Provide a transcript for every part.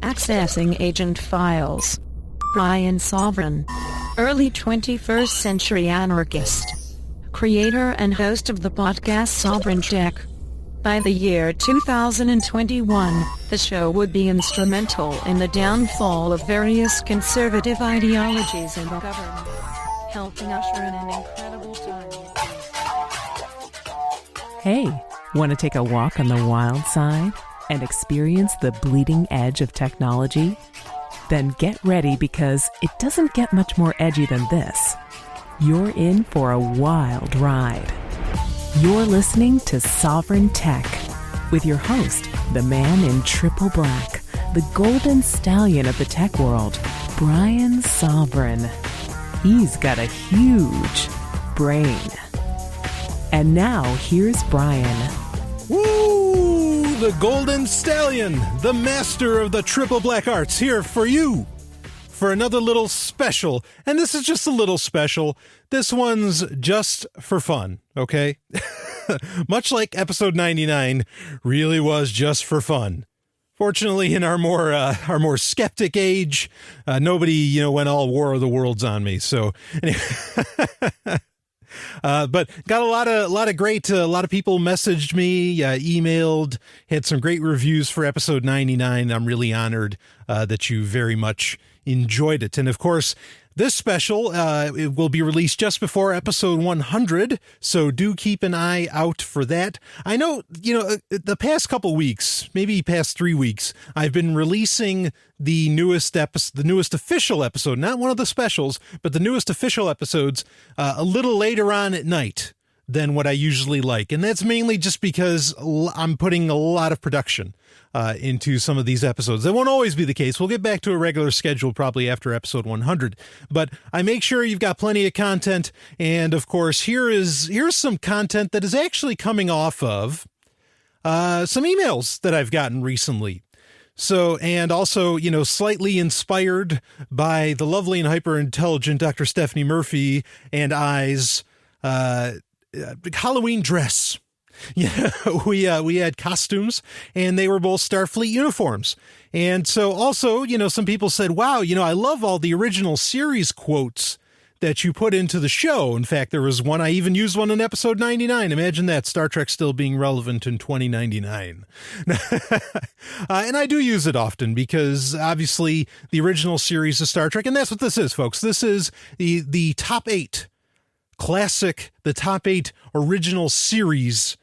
Accessing agent files. Brian Sovryn. Early 21st century anarchist. Creator and host of the podcast Sovryn Tech. By the year 2021, the show would be instrumental in the downfall of various conservative ideologies in the government, helping usher in an incredible time. Hey, want to take a walk on the wild side and experience the bleeding edge of technology? Then get ready, because it doesn't get much more edgy than this. You're in for a wild ride. You're listening to Sovryn Tech with your host, the man in triple black, the golden stallion of the tech world, Brian Sovryn. He's got a huge brain. And now here's Brian. Woo! The golden stallion, the master of the triple black arts, here for you for another little special. And this is just a little special. This one's just for fun, okay? Much like episode 99 really was just for fun. Fortunately, in our more skeptic age, nobody, went all War of the Worlds on me. So anyway, but got a lot of great, a lot of people messaged me, emailed, had some great reviews for episode 99. I'm really honored that you very much enjoyed it. And of course, this special, it will be released just before episode 100, so do keep an eye out for that. I know, the past couple weeks, maybe past 3 weeks, I've been releasing the newest official episode, not one of the specials, but the newest official episodes, a little later on at night than what I usually like. And that's mainly just because I'm putting a lot of production into some of these episodes. That won't always be the case. We'll get back to a regular schedule probably after episode 100. But I make sure you've got plenty of content. And of course, here's some content that is actually coming off of some emails that I've gotten recently. So, and also, slightly inspired by the lovely and hyper-intelligent Dr. Stephanie Murphy and I's Halloween dress. Yeah, we had costumes, and they were both Starfleet uniforms. And so also, some people said, wow, I love all the original series quotes that you put into the show. In fact, there was one, I even used one in episode 99. Imagine that, Star Trek still being relevant in 2099. And I do use it often because obviously the original series of Star Trek, and that's what this is, folks. This is the top 8 classic, the top 8 original series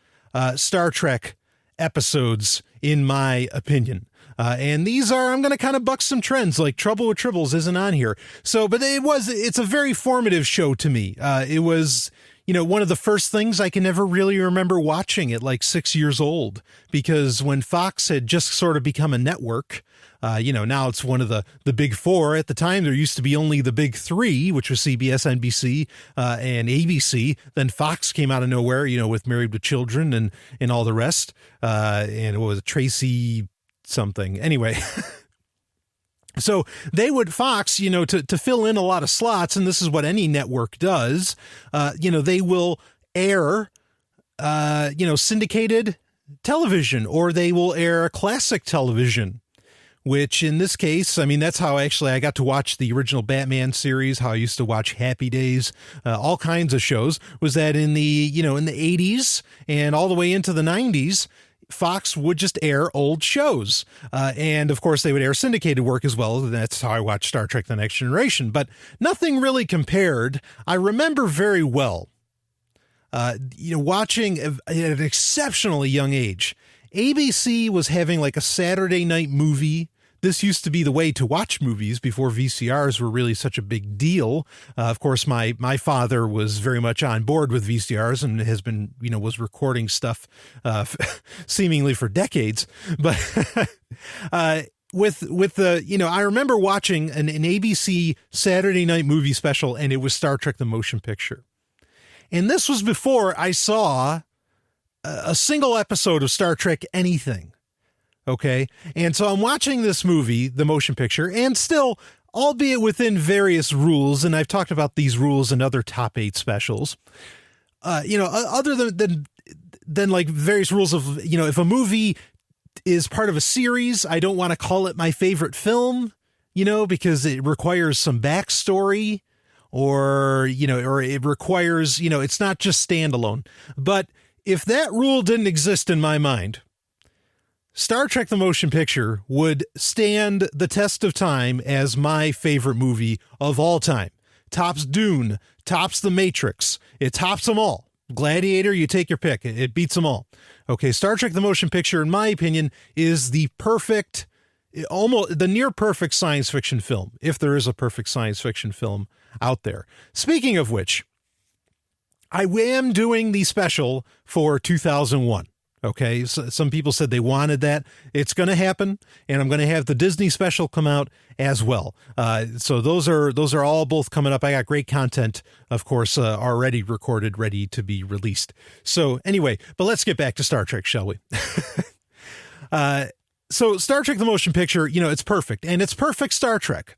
Star Trek episodes, in my opinion. And these are, I'm going to kind of buck some trends, like Trouble with Tribbles isn't on here. So, but it's a very formative show to me. It was, one of the first things I can ever really remember watching at like 6 years old, because when Fox had just sort of become a network, now it's one of the big four. At the time, there used to be only the big three, which was CBS, NBC, and ABC. Then Fox came out of nowhere, with Married with Children and all the rest. And what was it, Tracy something? Anyway. So they would, Fox, to fill in a lot of slots, and this is what any network does, they will air, syndicated television, or they will air classic television. Which in this case, that's how actually I got to watch the original Batman series, how I used to watch Happy Days, all kinds of shows, was that in the 80s and all the way into the 90s, Fox would just air old shows. And of course they would air syndicated work as well. That's how I watched Star Trek: The Next Generation, but nothing really compared. I remember very well, watching at an exceptionally young age. ABC was having like a Saturday night movie. This used to be the way to watch movies before VCRs were really such a big deal. Of course, my father was very much on board with VCRs and has been, was recording stuff seemingly for decades. But with the, I remember watching an ABC Saturday night movie special, and it was Star Trek: The Motion Picture. And this was before I saw a single episode of Star Trek anything. Okay. And so I'm watching this movie, the motion picture, and still, albeit within various rules, and I've talked about these rules in other top 8 specials, other than like various rules of, if a movie is part of a series. I don't want to call it my favorite film, because it requires some backstory or it requires, it's not just standalone. But if that rule didn't exist in my mind, Star Trek the Motion Picture would stand the test of time as my favorite movie of all time. Tops Dune, tops The Matrix. It tops them all. Gladiator, you take your pick. It beats them all. Okay, Star Trek the Motion Picture, in my opinion, is the perfect, almost the near perfect science fiction film, if there is a perfect science fiction film out there. Speaking of which, I am doing the special for 2001. Okay, so some people said they wanted that. It's going to happen, and I'm going to have the Disney special come out as well. So those are all both coming up. I got great content, of course, already recorded, ready to be released. So anyway, but let's get back to Star Trek, shall we? So Star Trek the Motion Picture, it's perfect, and it's perfect Star Trek.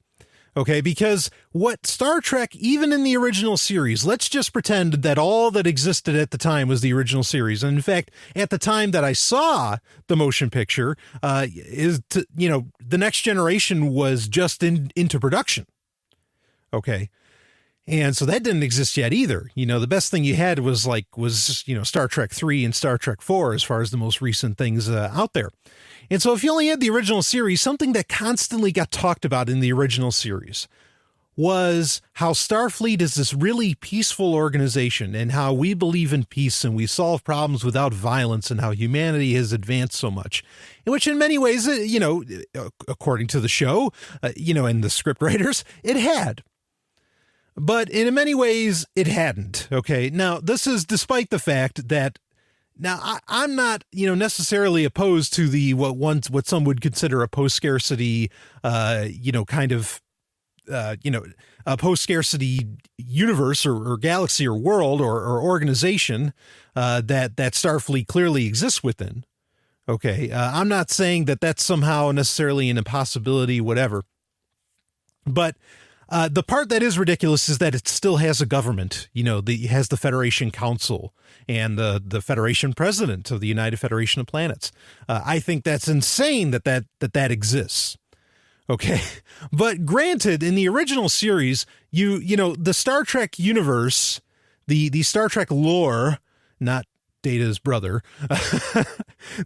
Okay, because what Star Trek, even in the original series, let's just pretend that all that existed at the time was the original series. And in fact, at the time that I saw the motion picture, the Next Generation was just into production. Okay. And so that didn't exist yet either. The best thing you had was Star Trek 3 and Star Trek 4 as far as the most recent things out there. And so if you only had the original series, something that constantly got talked about in the original series was how Starfleet is this really peaceful organization and how we believe in peace and we solve problems without violence and how humanity has advanced so much, which in many ways, according to the show, and the script writers, it had. But in many ways, it hadn't. Okay. Now, this is despite the fact that I'm not, necessarily opposed to what some would consider a post-scarcity, a post-scarcity universe or galaxy or world or organization that Starfleet clearly exists within. Okay, I'm not saying that that's somehow necessarily an impossibility, whatever. But the part that is ridiculous is that it still has a government. It has the Federation Council and the Federation President of the United Federation of Planets. I think that's insane that exists. Okay, but granted, in the original series, the Star Trek universe, the Star Trek lore, not Data's brother,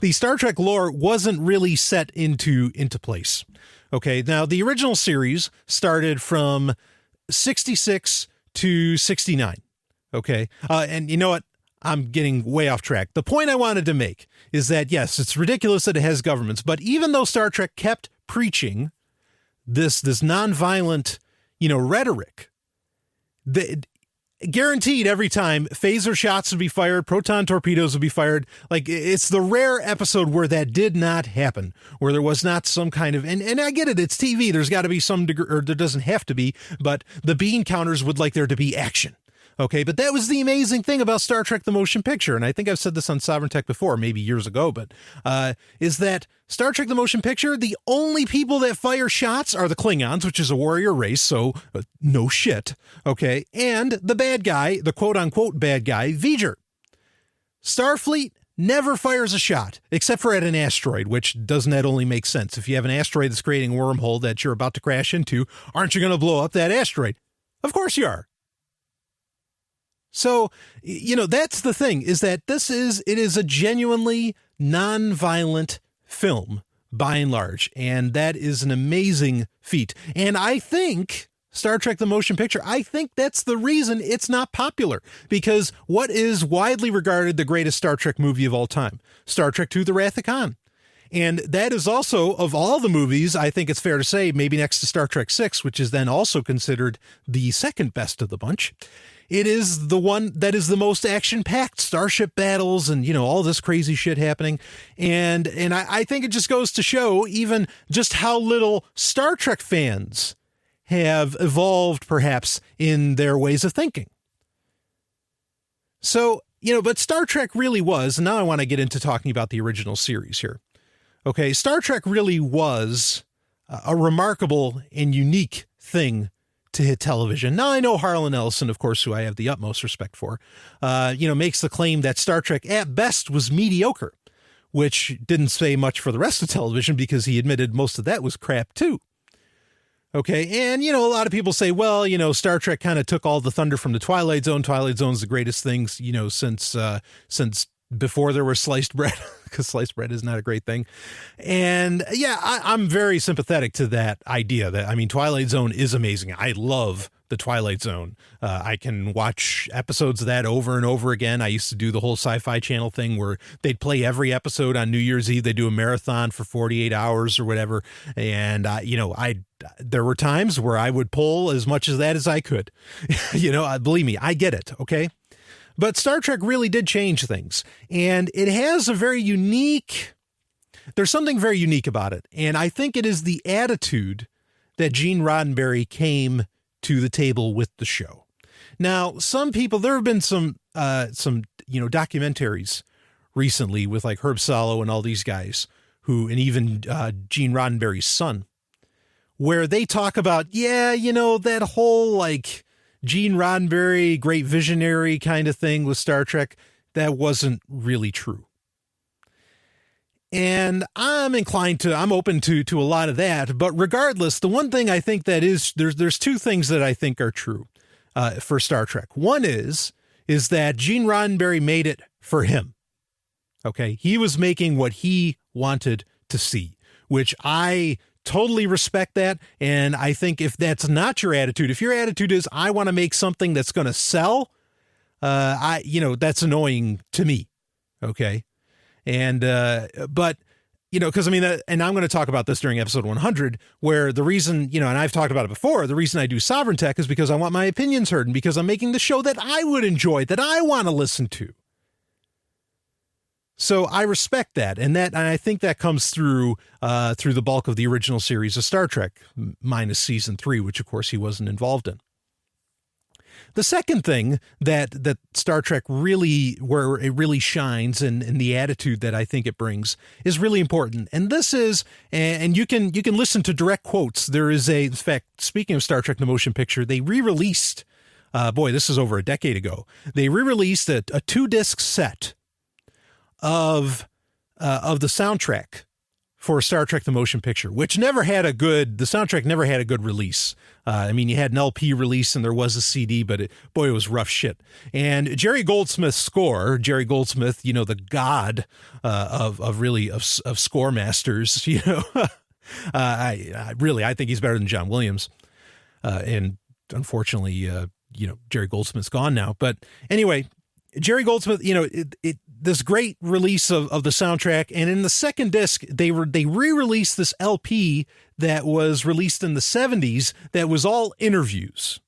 the Star Trek lore wasn't really set into place. Okay, now the original series started from 66 to 69. Okay, and you know what? I'm getting way off track. The point I wanted to make is that, yes, it's ridiculous that it has governments, but even though Star Trek kept preaching this nonviolent, rhetoric, guaranteed every time phaser shots would be fired, proton torpedoes would be fired. Like, it's the rare episode where that did not happen, where there was not some kind of, and I get it, it's TV. There's got to be some degree, or there doesn't have to be, but the bean counters would like there to be action. Okay, but that was the amazing thing about Star Trek the Motion Picture, and I think I've said this on Sovryn Tech before, maybe years ago, but is that Star Trek the Motion Picture, the only people that fire shots are the Klingons, which is a warrior race, so no shit, okay, and the bad guy, the quote-unquote bad guy, V'ger. Starfleet never fires a shot, except for at an asteroid, which doesn't that only make sense? If you have an asteroid that's creating a wormhole that you're about to crash into, aren't you going to blow up that asteroid? Of course you are. So, that's the thing, is that it is a genuinely non-violent film, by and large, and that is an amazing feat. And I think Star Trek the Motion Picture, I think that's the reason it's not popular, because what is widely regarded the greatest Star Trek movie of all time? Star Trek II: The Wrath of Khan. And that is also, of all the movies, I think it's fair to say, maybe next to Star Trek VI, which is then also considered the second best of the bunch. It is the one that is the most action-packed, starship battles and, all this crazy shit happening. And I think it just goes to show even just how little Star Trek fans have evolved, perhaps, in their ways of thinking. So, but Star Trek really was, and now I want to get into talking about the original series here. Okay, Star Trek really was a remarkable and unique thing to hit television. Now, I know Harlan Ellison, of course, who I have the utmost respect for, makes the claim that Star Trek at best was mediocre, which didn't say much for the rest of television because he admitted most of that was crap too. Okay, and, a lot of people say, well, Star Trek kind of took all the thunder from the Twilight Zone. Twilight Zone's the greatest things, since before there was sliced bread, because sliced bread is not a great thing. And yeah, I'm very sympathetic to that idea Twilight Zone is amazing. I love the Twilight Zone. I can watch episodes of that over and over again. I used to do the whole Sci-Fi Channel thing where they'd play every episode on New Year's Eve. They do a marathon for 48 hours or whatever. And there were times where I would pull as much of that as I could. Believe me, I get it. Okay. But Star Trek really did change things, and it has there's something very unique about it. And I think it is the attitude that Gene Roddenberry came to the table with the show. Now, some people, there have been some documentaries recently with like Herb Solow and all these guys and even Gene Roddenberry's son, where they talk about, that whole like Gene Roddenberry, great visionary kind of thing with Star Trek, that wasn't really true. And I'm open to a lot of that. But regardless, the one thing I think that is, there's two things that I think are true for Star Trek. One is that Gene Roddenberry made it for him. Okay. He was making what he wanted to see, which I totally respect that. And I think if that's not your attitude, if your attitude is, I want to make something that's going to sell, that's annoying to me. Okay. And, but, because and I'm going to talk about this during episode 100, where the reason, and I've talked about it before, the reason I do Sovryn Tech is because I want my opinions heard and because I'm making the show that I would enjoy, that I want to listen to. So I respect that. And I think that comes through the bulk of the original series of Star Trek, minus season 3, which of course he wasn't involved in. The second thing that Star Trek really, where it really shines and the attitude that I think it brings is really important. And this is, and you can listen to direct quotes. There is in fact, speaking of Star Trek, the motion picture, they re-released, this is over a decade ago. They re-released a 2-disc set of the soundtrack for Star Trek, the motion picture, which the soundtrack never had a good release. You had an LP release and there was a CD, but it was rough shit. And Jerry Goldsmith's score, the god of score masters, I think he's better than John Williams. And unfortunately, Jerry Goldsmith's gone now. But anyway, Jerry Goldsmith, this great release of the soundtrack. And in the second disc, they re-released this LP that was released in the 70s that was all interviews.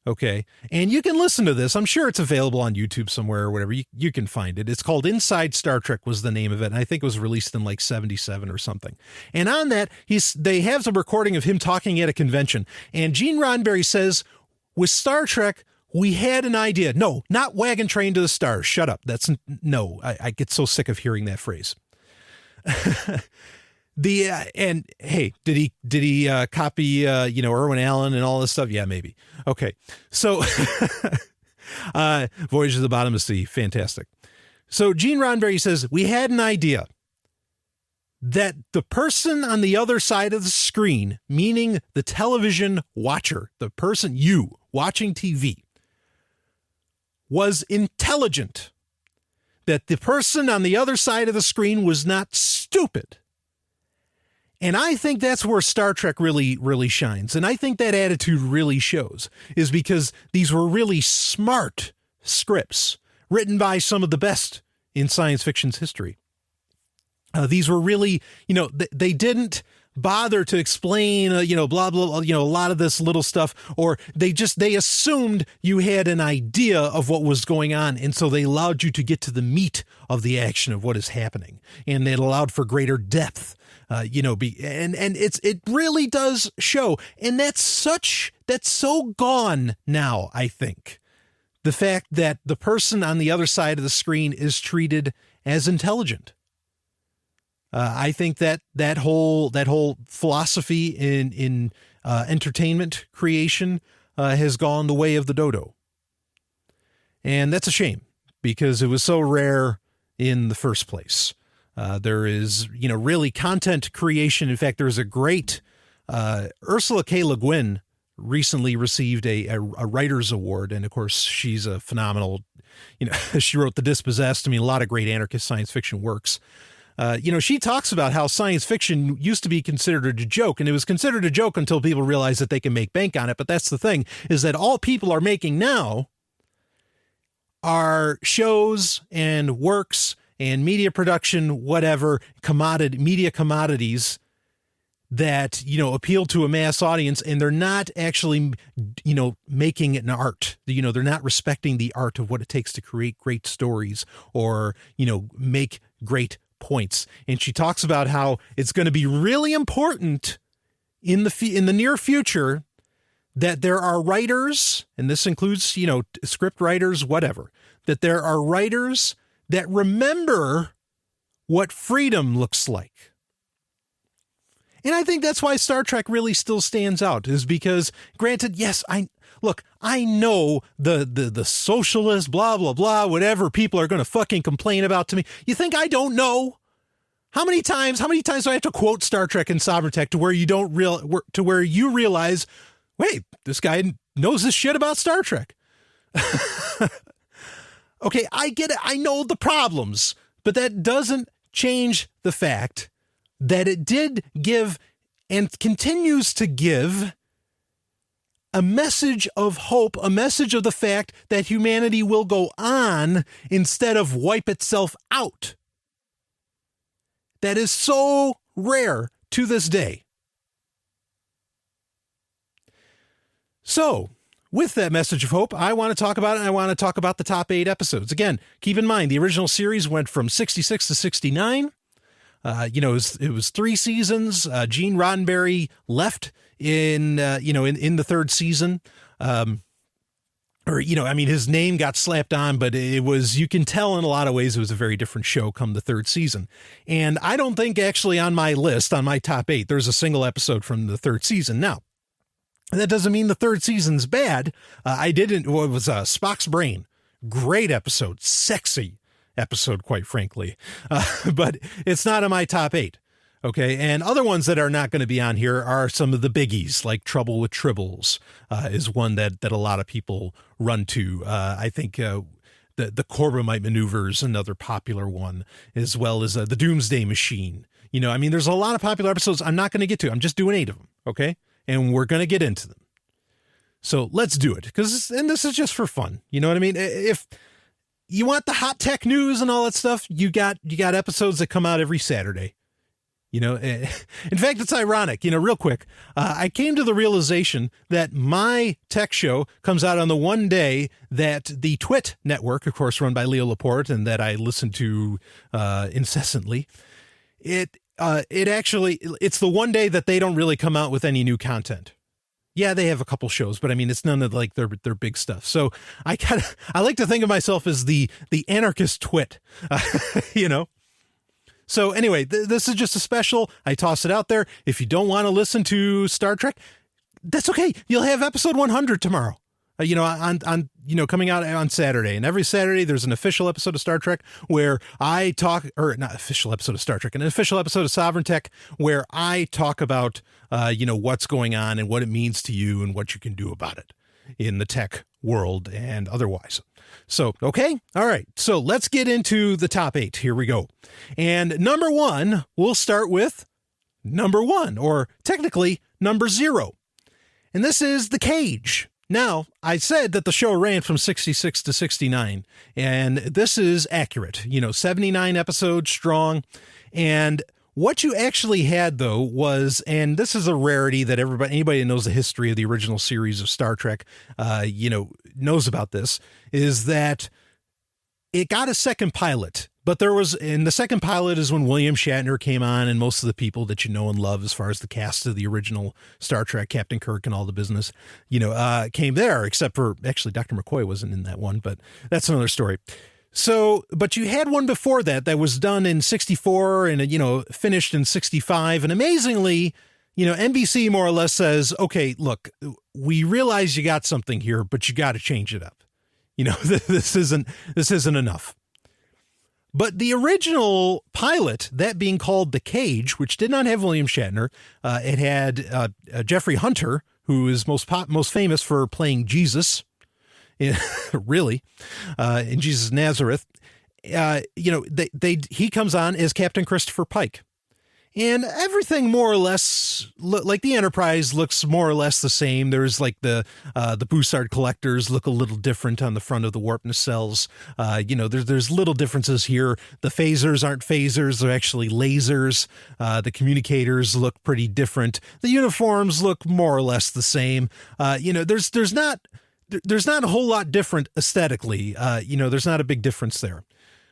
Okay. And you can listen to this. I'm sure it's available on YouTube somewhere or whatever. You can find it. It's called Inside Star Trek was the name of it. And I think it was released in like 77 or something. And on that, they have some recording of him talking at a convention. And Gene Roddenberry says, with Star Trek, we had an idea. No, not Wagon Train to the Stars. Shut up. I get so sick of hearing that phrase. And hey, did he copy, Irwin Allen and all this stuff? Yeah, maybe. Okay. So, Voyage to the Bottom of the Sea. Fantastic. So Gene Roddenberry says, we had an idea that the person on the other side of the screen, meaning the television watcher, the person, you watching TV, was intelligent, that the person on the other side of the screen was not stupid. And I think that's where Star Trek really, really shines. And I think that attitude really shows, is because these were really smart scripts written by some of the best in science fiction's history. These were really, they didn't bother to explain, blah, blah, a lot of this little stuff, or they assumed you had an idea of what was going on. And so they allowed you to get to the meat of the action of what is happening. And it allowed for greater depth, and it really does show. And that's so gone now, I think. The fact that the person on the other side of the screen is treated as intelligent. I think that whole philosophy in entertainment creation has gone the way of the dodo. And that's a shame, because it was so rare in the first place. There is, really content creation. In fact, there's a great Ursula K. Le Guin recently received a writer's award. And of course, she's a phenomenal, she wrote The Dispossessed. I mean, a lot of great anarchist science fiction works. She talks about how science fiction used to be considered a joke, and it was considered a joke until people realized that they can make bank on it. But that's the thing, is that all people are making now are shows and works and media production, whatever, media commodities that, appeal to a mass audience, and they're not actually, making it an art. They're not respecting the art of what it takes to create great stories or, make great points. And she talks about how it's going to be really important in the near future that there are writers, and this includes, script writers, whatever, that there are writers that remember what freedom looks like. And I think that's why Star Trek really still stands out, is because, granted, yes, I know the socialist, blah, blah, blah, whatever people are going to fucking complain about to me. You think I don't know? How many times do I have to quote Star Trek and Sovereign Tech to where you realize, wait, this guy knows this shit about Star Trek? Okay, I get it. I know the problems, but that doesn't change the fact that it did give and continues to give a message of hope, a message of the fact that humanity will go on instead of wipe itself out. That is so rare to this day. So, with that message of hope, I want to talk about it, and I want to talk about the top 8 episodes. Again, keep in mind, the original series went from 66 to 69. It was 3 seasons. Gene Roddenberry left in the 3rd season. His name got slapped on, but you can tell in a lot of ways it was a very different show come the 3rd season. And I don't think actually on my list, on my top 8, there's a single episode from the 3rd season. Now, that doesn't mean the 3rd season's bad. It was Spock's Brain. Great episode. Sexy episode, quite frankly. But it's not in my top 8. Okay. And other ones that are not going to be on here are some of the biggies, like Trouble with Tribbles is one that a lot of people run to. I think the Corbomite Maneuvers, another popular one, as well as the Doomsday Machine. There's a lot of popular episodes I'm not going to get to. I'm just doing 8 of them. Okay. And we're going to get into them. So let's do it. And this is just for fun. You know what I mean? If you want the hot tech news and all that stuff, you got episodes that come out every Saturday. In fact, it's ironic, real quick. I came to the realization that my tech show comes out on the one day that the Twit network, of course, run by Leo Laporte, and that I listen to incessantly. It's the one day that they don't really come out with any new content. Yeah, they have a couple shows, but it's none of like their big stuff. So I like to think of myself as the anarchist Twit, So anyway, this is just a special. I toss it out there. If you don't want to listen to Star Trek, that's okay. You'll have episode 100 tomorrow. Coming out on Saturday. And every Saturday there's an official episode of Star Trek where I talk, or not official episode of Star Trek, an official episode of Sovereign Tech where I talk about, what's going on and what it means to you and what you can do about it in the tech world and otherwise. So, okay. All right. So let's get into the top 8. Here we go. And number 1, we'll start with number 1, or technically number 0. And this is The Cage. Now, I said that the show ran from 66 to 69, and this is accurate, 79 episodes strong. And what you actually had, though, was, and this is a rarity that anybody that knows the history of the original series of Star Trek, knows about this, is that it got a second pilot. But and the second pilot is when William Shatner came on, and most of the people that you know and love as far as the cast of the original Star Trek, Captain Kirk and all the business, came there, except for, actually, Dr. McCoy wasn't in that one, but that's another story. So, but you had one before that was done in 64 and, finished in 65. And amazingly, NBC more or less says, okay, look, we realize you got something here, but you got to change it up. This isn't enough. But the original pilot, that being called The Cage, which did not have William Shatner, it had Jeffrey Hunter, who is most famous for playing Jesus, really, in Jesus Nazareth. He comes on as Captain Christopher Pike. And everything more or less, like the Enterprise looks more or less the same. There's like the Bussard collectors look a little different on the front of the warp nacelles. There's little differences here. The phasers aren't phasers. They're actually lasers. The communicators look pretty different. The uniforms look more or less the same. There's not a whole lot different aesthetically. There's not a big difference there.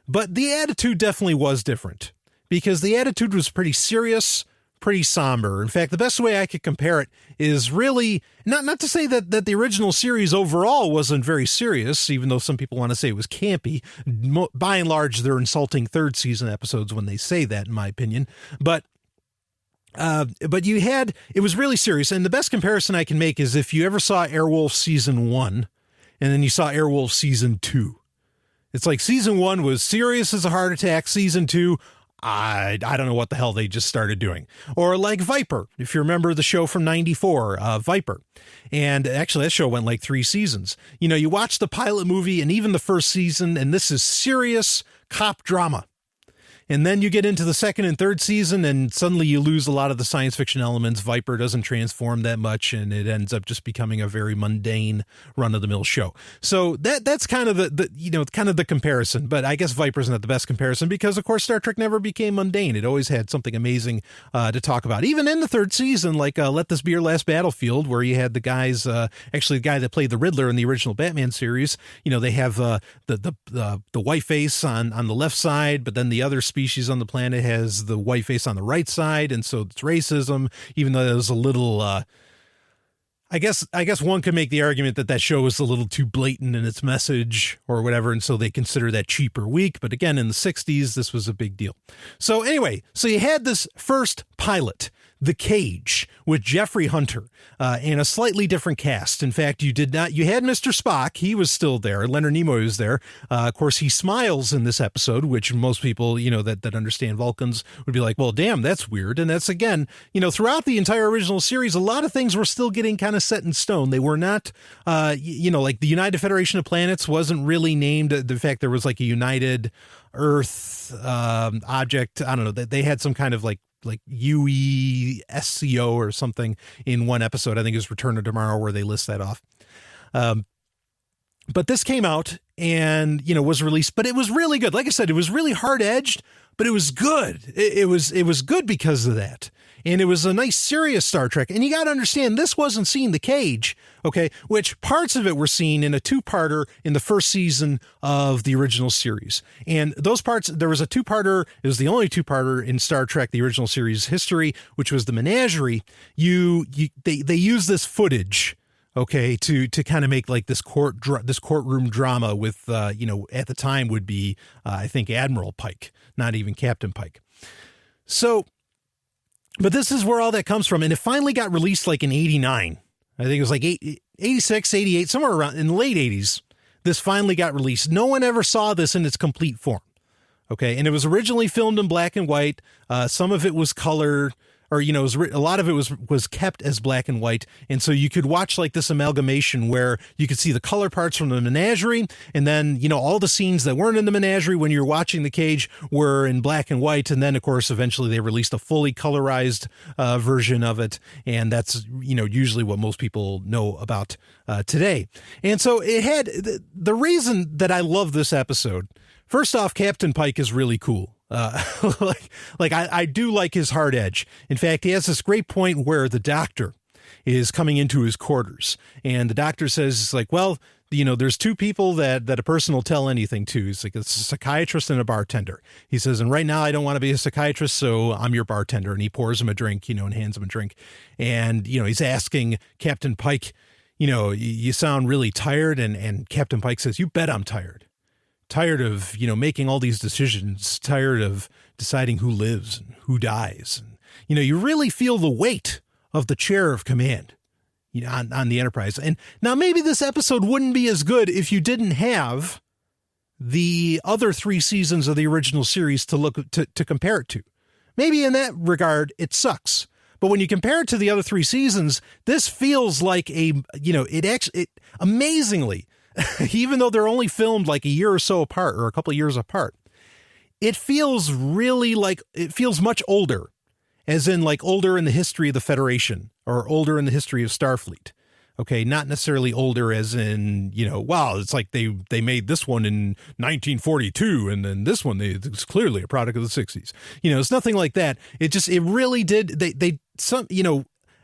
But the attitude definitely was different. Because the attitude was pretty serious, pretty somber. In fact, the best way I could compare it is really, not to say that the original series overall wasn't very serious, even though some people want to say it was campy. By and large, they're insulting third season episodes when they say that, in my opinion. But it was really serious. And the best comparison I can make is if you ever saw Airwolf season 1 and then you saw Airwolf season 2. It's like season 1 was serious as a heart attack. Season 2, I don't know what the hell they just started doing. Or like Viper, if you remember the show from 94, Viper. And actually that show went like 3 seasons. You watch the pilot movie and even the first season, and this is serious cop drama. And then you get into the second and third season and suddenly you lose a lot of the science fiction elements. Viper doesn't transform that much and it ends up just becoming a very mundane run of the mill show. So that's kind of the comparison, but I guess Viper's not the best comparison because of course Star Trek never became mundane. It always had something amazing to talk about. Even in the third season, like Let This Be Your Last Battlefield, where you had the guys, actually the guy that played the Riddler in the original Batman series, they have the white face on the left side, but then the other species on the planet has the white face on the right side, and so it's racism, even though it was a little I guess one could make the argument that show was a little too blatant in its message or whatever, and so they consider that cheap or weak. But again, in the 60s, this was a big deal. So anyway, so you had this first pilot, The Cage, with Jeffrey Hunter, and a slightly different cast. In fact, you had Mr. Spock. He was still there. Leonard Nimoy was there. Of course, he smiles in this episode, which most people, that understand Vulcans would be like, well, damn, that's weird. And that's, again, throughout the entire original series, a lot of things were still getting kind of set in stone. They were not, like the United Federation of Planets wasn't really named. In fact, there was like a United Earth object. I don't know. They had some kind of like UESCO or something in one episode. I think it was Return to Tomorrow where they list that off. But this came out and, was released, but it was really good. Like I said, it was really hard edged, but it was good. It was good because of that. And it was a nice, serious Star Trek. And you got to understand, this wasn't seen The Cage, okay, which parts of it were seen in a 2-parter in the first season of the original series. And those parts, there was a 2-parter, it was the only 2-parter in Star Trek, the original series history, which was the Menagerie. They use this footage, okay, to kind of make like this courtroom drama with, at the time would be, I think, Admiral Pike, not even Captain Pike. So, but this is where all that comes from. And it finally got released like in 89. I think it was like 86, 88, somewhere around in the late 80s. This finally got released. No one ever saw this in its complete form. Okay. And it was originally filmed in black and white. Some of it was colored, or, a lot of it was kept as black and white. And so you could watch like this amalgamation where you could see the color parts from the Menagerie. And then, all the scenes that weren't in the Menagerie when you're watching The Cage were in black and white. And then, of course, eventually they released a fully colorized version of it. And that's, usually what most people know about today. And so it had the reason that I love this episode. First off, Captain Pike is really cool. I do like his hard edge. In fact, he has this great point where the doctor is coming into his quarters and the doctor says, it's like, well, there's 2 people that a person will tell anything to. He's like, it's a psychiatrist and a bartender. He says, and right now I don't want to be a psychiatrist, so I'm your bartender. And he pours him a drink, and hands him a drink. And, he's asking Captain Pike, you sound really tired. And Captain Pike says, you bet I'm tired. Tired of, making all these decisions, tired of deciding who lives and who dies. And, you really feel the weight of the chair of command, on the Enterprise. And now maybe this episode wouldn't be as good if you didn't have the other 3 seasons of the original series to compare it to. Maybe in that regard, it sucks. But when you compare it to the other 3 seasons, this feels like amazingly, even though they're only filmed like a year or so apart or a couple of years apart, it feels really like it feels much older, as in like older in the history of the Federation or older in the history of Starfleet. Okay, not necessarily older as in, wow, it's like they made this one in 1942 and then this one, it's clearly a product of the 60s. It's nothing like that. It really did.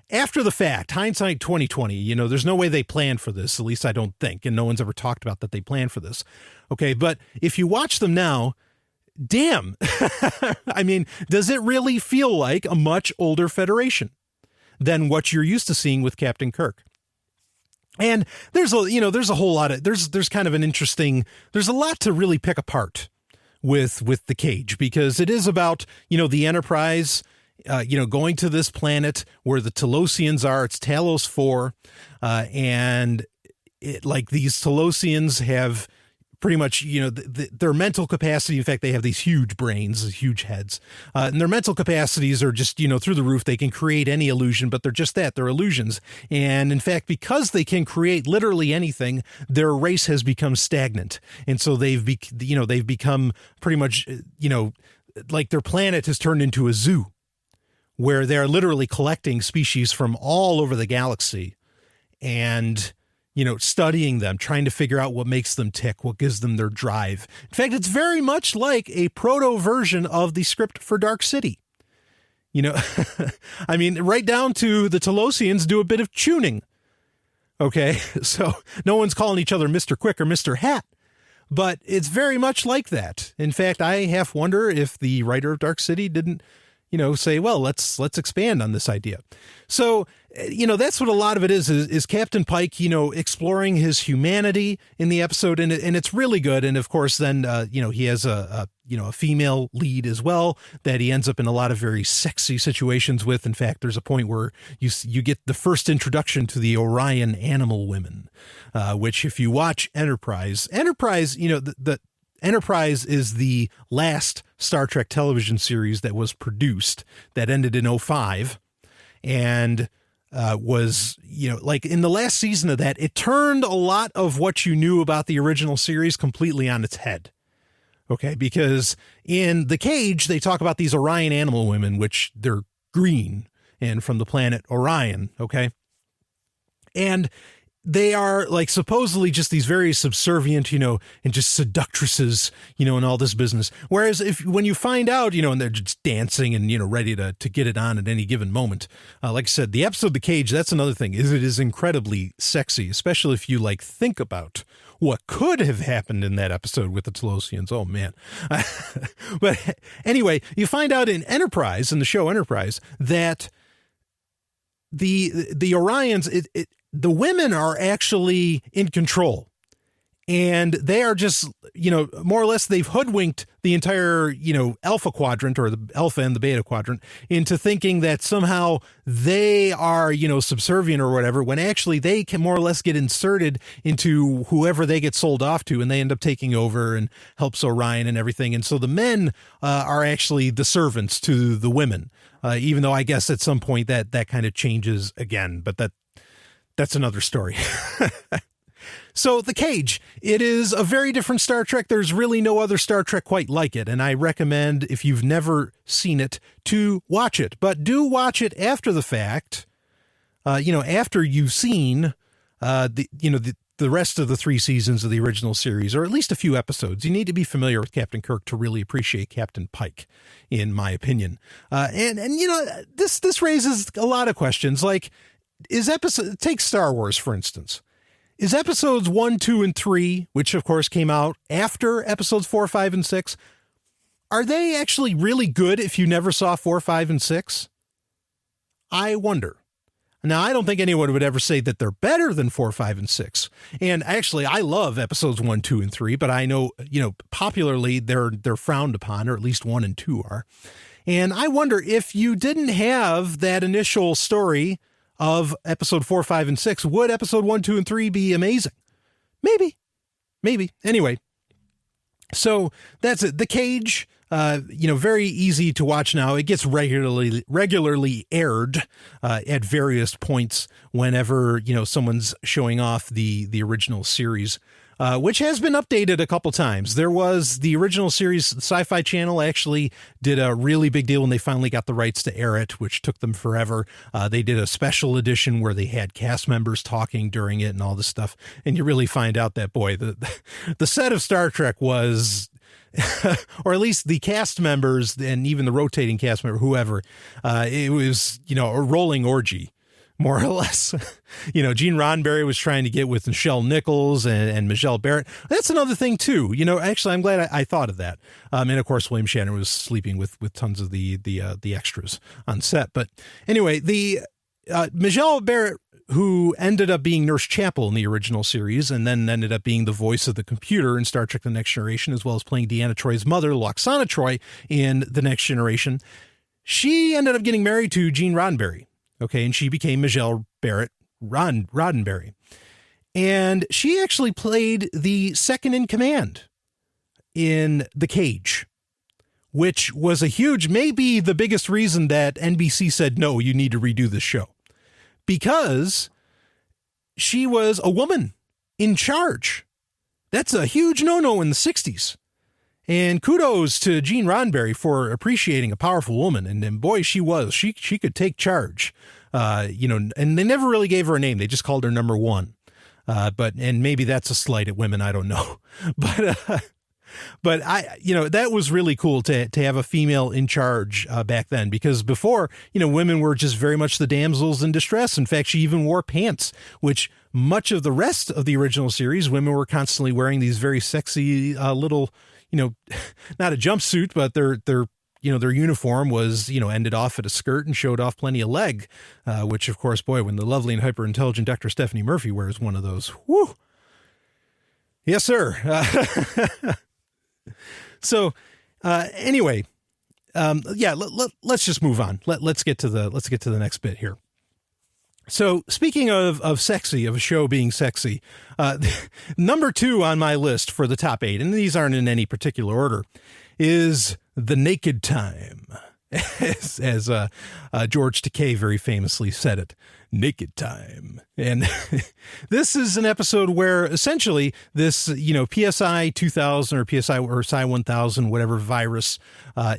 After the fact, hindsight 2020, there's no way they planned for this, at least I don't think. And no one's ever talked about that they planned for this. Okay, but if you watch them now, damn, I mean, does it really feel like a much older Federation than what you're used to seeing with Captain Kirk? And there's a whole lot of, there's kind of an interesting, there's a lot to really pick apart with the Cage, because it is about, the Enterprise, going to this planet where the Telosians are. It's Talos 4. And these Telosians have pretty much, their mental capacity. In fact, they have these huge brains, huge heads, and their mental capacities are just, through the roof. They can create any illusion, but they're just that, they're illusions. And in fact, because they can create literally anything, their race has become stagnant. And so they've become pretty much, like their planet has turned into a zoo where they're literally collecting species from all over the galaxy and studying them, trying to figure out what makes them tick, what gives them their drive. In fact, it's very much like a proto version of the script for Dark City. I mean, right down to the Telosians do a bit of tuning. Okay, so no one's calling each other Mr. Quick or Mr. Hat, but it's very much like that. In fact, I half wonder if the writer of Dark City didn't, say, well, let's expand on this idea. So, that's what a lot of it is Captain Pike, exploring his humanity in the episode, and it's really good. And of course, then, he has a female lead as well that he ends up in a lot of very sexy situations with. In fact, there's a point where you get the first introduction to the Orion animal women, which if you watch Enterprise, the Enterprise is the last Star Trek television series that was produced that ended in 2005 and was, in the last season of that, it turned a lot of what you knew about the original series completely on its head. Okay, because in The Cage, they talk about these Orion animal women, which they're green and from the planet Orion. Okay. And they are supposedly just these very subservient, and just seductresses, and all this business. Whereas when you find out, and they're just dancing and, ready to get it on at any given moment. Like I said, the episode The Cage, that's another thing, is it is incredibly sexy, especially if you think about what could have happened in that episode with the Telosians. Oh man. But anyway, you find out in Enterprise, in the show Enterprise, that the Orions, the women are actually in control, and they are just, more or less they've hoodwinked the entire, Alpha Quadrant, or the Alpha and the Beta Quadrant, into thinking that somehow they are, subservient or whatever, when actually they can more or less get inserted into whoever they get sold off to, and they end up taking over and helps Orion and everything. And so the men are actually the servants to the women, even though I guess at some point that kind of changes again, but that's another story. So The Cage, it is a very different Star Trek. There's really no other Star Trek quite like it. And I recommend, if you've never seen it, to watch it. But do watch it after the fact, after you've seen, the rest of the 3 seasons of the original series, or at least a few episodes. You need to be familiar with Captain Kirk to really appreciate Captain Pike, in my opinion. This raises a lot of questions. Take Star Wars, for instance. Is episodes 1, 2, and 3, which of course came out after episodes 4, 5, and 6, are they actually really good if you never saw 4, 5, and 6? I wonder. Now, I don't think anyone would ever say that they're better than 4, 5, and 6. And actually, I love episodes 1, 2, and 3, but I know, popularly they're frowned upon, or at least 1 and 2 are. And I wonder if you didn't have that initial story of episode 4, 5, and 6, would episode 1, 2, and 3 be amazing? Maybe. Anyway, So that's it. The Cage, very easy to watch now. It gets regularly aired at various points whenever, someone's showing off the original series, which has been updated a couple times. There was the original series, Sci-Fi Channel actually did a really big deal when they finally got the rights to air it, which took them forever. They did a special edition where they had cast members talking during it and all this stuff. And you really find out that, boy, the set of Star Trek was, or at least the cast members and even the rotating cast member, whoever, it was, a rolling orgy. More or less. Gene Roddenberry was trying to get with Nichelle Nichols and Michelle Barrett. That's another thing, too. Actually, I'm glad I thought of that. And, of course, William Shatner was sleeping with tons of the extras on set. But anyway, the Michelle Barrett, who ended up being Nurse Chapel in the original series and then ended up being the voice of the computer in Star Trek The Next Generation, as well as playing Deanna Troy's mother, Loxana Troy, in The Next Generation, she ended up getting married to Gene Roddenberry. Okay, and she became Michelle Barrett Roddenberry. And she actually played the second in command in The Cage, which was maybe the biggest reason that NBC said, no, you need to redo this show. Because she was a woman in charge. That's a huge no-no in the 60s. And kudos to Gene Roddenberry for appreciating a powerful woman. And boy, she was. She could take charge, and they never really gave her a name. They just called her number one. And maybe that's a slight at women. I don't know. But that was really cool to have a female in charge back then, because before, women were just very much the damsels in distress. In fact, she even wore pants, which much of the rest of the original series, women were constantly wearing these very sexy little, not a jumpsuit, but their uniform was, ended off at a skirt and showed off plenty of leg, which, of course, boy, when the lovely and hyper intelligent Dr. Stephanie Murphy wears one of those, whoo. Yes, sir. So, anyway, let's just move on. Let's get to the next bit here. So speaking of sexy, of a show being sexy, number 2 on my list for the top 8, and these aren't in any particular order, is The Naked Time, as George Takei very famously said it, Naked Time. And this is an episode where essentially this, PSI 2000 or PSI or Psi 1000, whatever virus,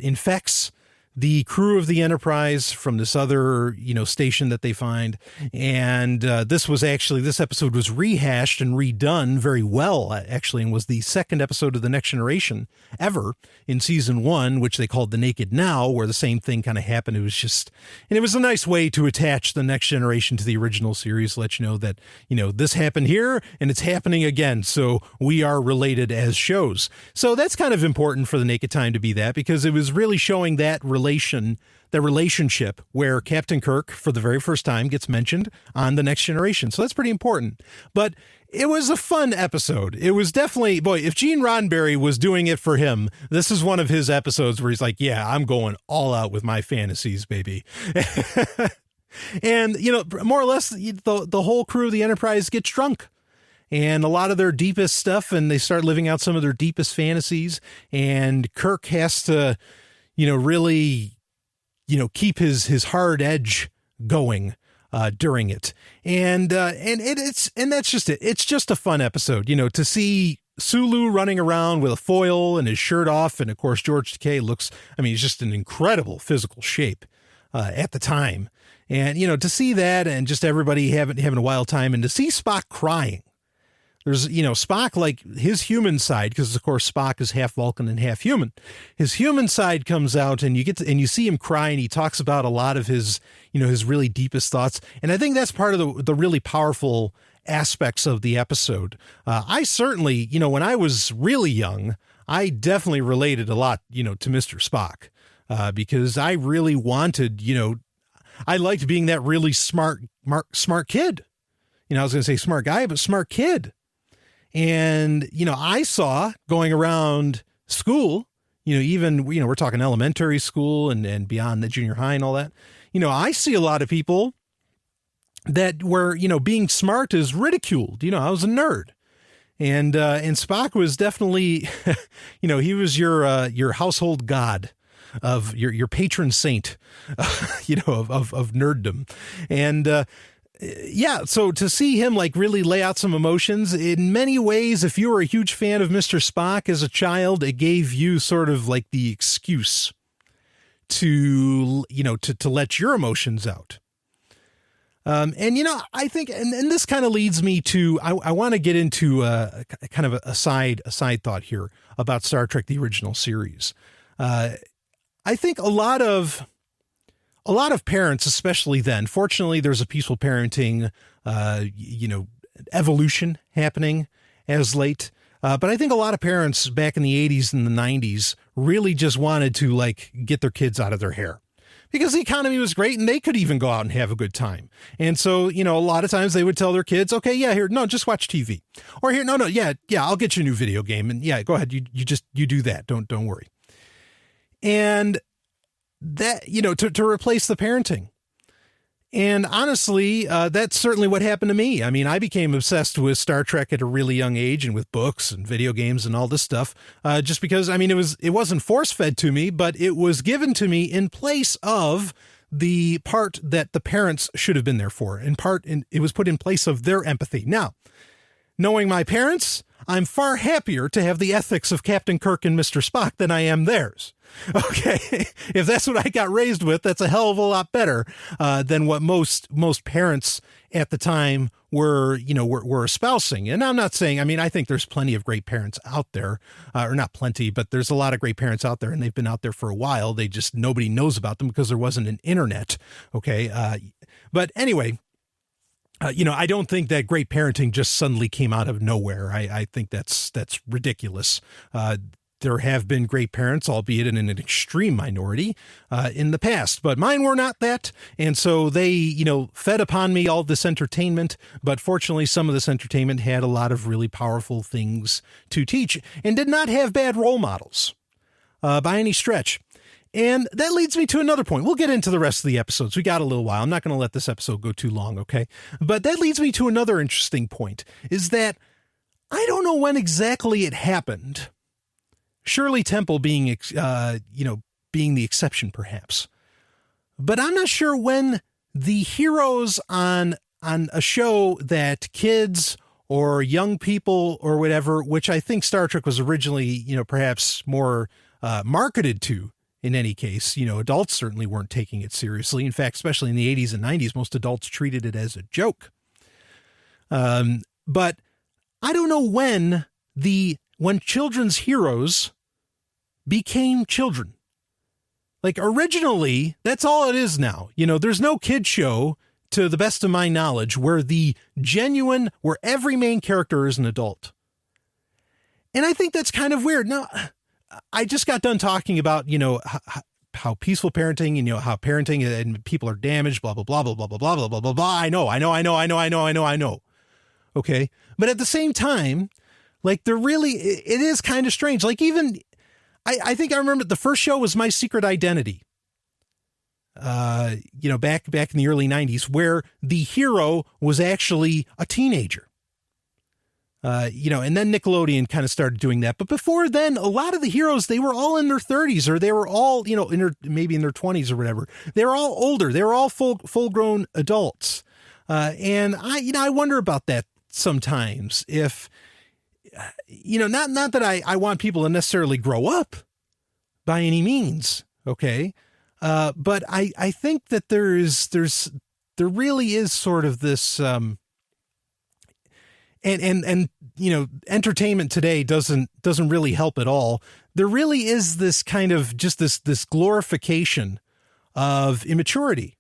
infects the crew of the Enterprise from this other, station that they find. And this episode was rehashed and redone very well, actually, and was the second episode of The Next Generation ever in season 1, which they called The Naked Now, where the same thing kind of happened. It was a nice way to attach The Next Generation to the original series, let you know that, this happened here and it's happening again. So we are related as shows. So that's kind of important for The Naked Time to be that, because it was really showing that relationship where Captain Kirk, for the very first time, gets mentioned on The Next Generation. So that's pretty important. But it was a fun episode. It was definitely, boy, if Gene Roddenberry was doing it for him, this is one of his episodes where he's like, yeah, I'm going all out with my fantasies, baby. And, more or less, the whole crew of the Enterprise gets drunk. And a lot of their deepest stuff, and they start living out some of their deepest fantasies. And Kirk has to, really, keep his hard edge going during it. And that's just it. It's just a fun episode, to see Sulu running around with a foil and his shirt off. And of course, George Takei he's just in incredible physical shape at the time. And, to see that and just everybody having a wild time, and to see Spock crying. There's, Spock, like his human side, because of course Spock is half Vulcan and half human. His human side comes out, and you see him cry, and he talks about a lot of his, his really deepest thoughts. And I think that's part of the really powerful aspects of the episode. I certainly, when I was really young, I definitely related a lot, to Mr. Spock, because I really wanted, I liked being that really smart kid. I was going to say smart guy, but smart kid. And, I saw going around school, even, we're talking elementary school and beyond the junior high and all that, I see a lot of people that were, being smart is ridiculed. I was a nerd. And Spock was definitely, he was your household god, of your patron saint, of nerddom. And, so to see him like really lay out some emotions in many ways, if you were a huge fan of Mr. Spock as a child, it gave you sort of like the excuse to let your emotions out. I think, and this kind of leads me to, I want to get into kind of a side thought here about Star Trek, the original series. I think a lot of parents, especially then, fortunately, there's a peaceful parenting, evolution happening as late. But I think a lot of parents back in the 80s and the 90s really just wanted to like get their kids out of their hair because the economy was great and they could even go out and have a good time. And so, a lot of times they would tell their kids, okay, yeah, here, no, just watch TV, or here, no, yeah, I'll get you a new video game. And yeah, go ahead. You do that. Don't worry. And that, to replace the parenting. And honestly, that's certainly what happened to me. I mean, I became obsessed with Star Trek at a really young age and with books and video games and all this stuff, just because, I mean, it wasn't force fed to me, but it was given to me in place of the part that the parents should have been there for. It was put in place of their empathy. Now, knowing my parents, I'm far happier to have the ethics of Captain Kirk and Mr. Spock than I am theirs. Okay, if that's what I got raised with, that's a hell of a lot better than what most parents at the time were espousing. And I'm not saying, I mean, I think there's plenty of great parents out there, or not plenty, but there's a lot of great parents out there, and they've been out there for a while. Nobody knows about them because there wasn't an internet. Okay, but anyway. I don't think that great parenting just suddenly came out of nowhere. I think that's ridiculous. There have been great parents, albeit in an extreme minority, in the past, but mine were not that. And so they, fed upon me all this entertainment, but fortunately some of this entertainment had a lot of really powerful things to teach and did not have bad role models, by any stretch. And that leads me to another point. We'll get into the rest of the episodes. We got a little while. I'm not going to let this episode go too long, okay? But that leads me to another interesting point, is that I don't know when exactly it happened. Shirley Temple being the exception, perhaps. But I'm not sure when the heroes on a show that kids or young people or whatever, which I think Star Trek was originally, perhaps more marketed to, in any case, adults certainly weren't taking it seriously. In fact, especially in the 80s and 90s, most adults treated it as a joke. But I don't know when children's heroes became children. Like originally, that's all it is now. There's no kid show, to the best of my knowledge, where every main character is an adult. And I think that's kind of weird. Now, I just got done talking about, how peaceful parenting and, how parenting and people are damaged, blah, blah, blah, blah, blah, blah, blah, blah, blah, blah, blah. I know. Okay. But at the same time, like it is kind of strange. Like even, I think I remember the first show was My Secret Identity. Back in the early 90s, where the hero was actually a teenager. And then Nickelodeon kind of started doing that. But before then, a lot of the heroes, they were all in their 30s, or they were all, maybe in their 20s or whatever. They were all older. They were all full grown adults. And I wonder about that sometimes. If, not that I want people to necessarily grow up by any means. Okay. But I think that there really is sort of this, and entertainment today doesn't really help at all. There really is this kind of just this glorification of immaturity.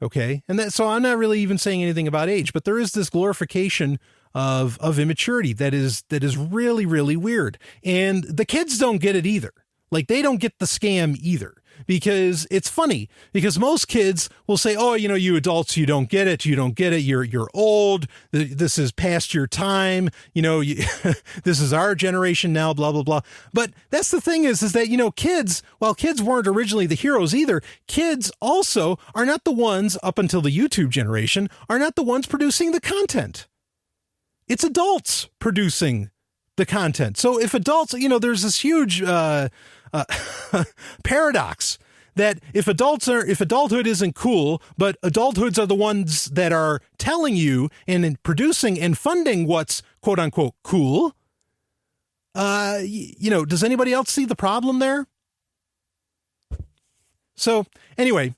Okay. And so I'm not really even saying anything about age, but there is this glorification of immaturity that is really, really weird. And the kids don't get it either. Like they don't get the scam either. Because it's funny, because most kids will say, oh, you adults, you don't get it. You're old. This is past your time. This is our generation now, blah, blah, blah. But that's the thing is that, kids, while kids weren't originally the heroes either, kids also are not the ones up until the YouTube generation are not the ones producing the content. it's adults producing the content. So if adults, there's this huge paradox that if adulthood isn't cool, but adulthoods are the ones that are telling you and producing and funding what's quote unquote cool, does anybody else see the problem there? So anyway,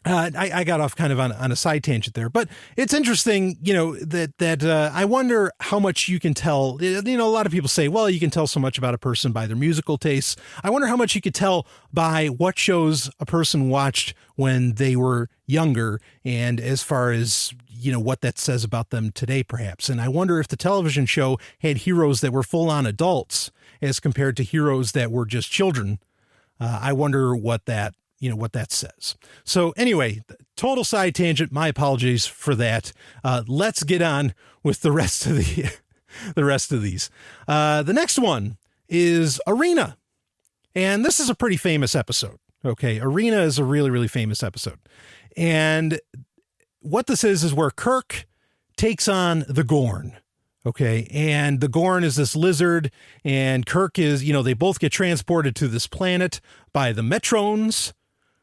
I got off kind of on a side tangent there, but it's interesting, that I wonder how much you can tell. A lot of people say, well, you can tell so much about a person by their musical tastes. I wonder how much you could tell by what shows a person watched when they were younger, and as far as, what that says about them today, perhaps. And I wonder if the television show had heroes that were full on adults as compared to heroes that were just children. I wonder what that says. So anyway, total side tangent. My apologies for that. Let's get on with the rest of the rest of these. The next one is Arena. And this is a pretty famous episode. Okay. Arena is a really, really famous episode. And what this is where Kirk takes on the Gorn. Okay. And the Gorn is this lizard, and Kirk is, they both get transported to this planet by the Metrons,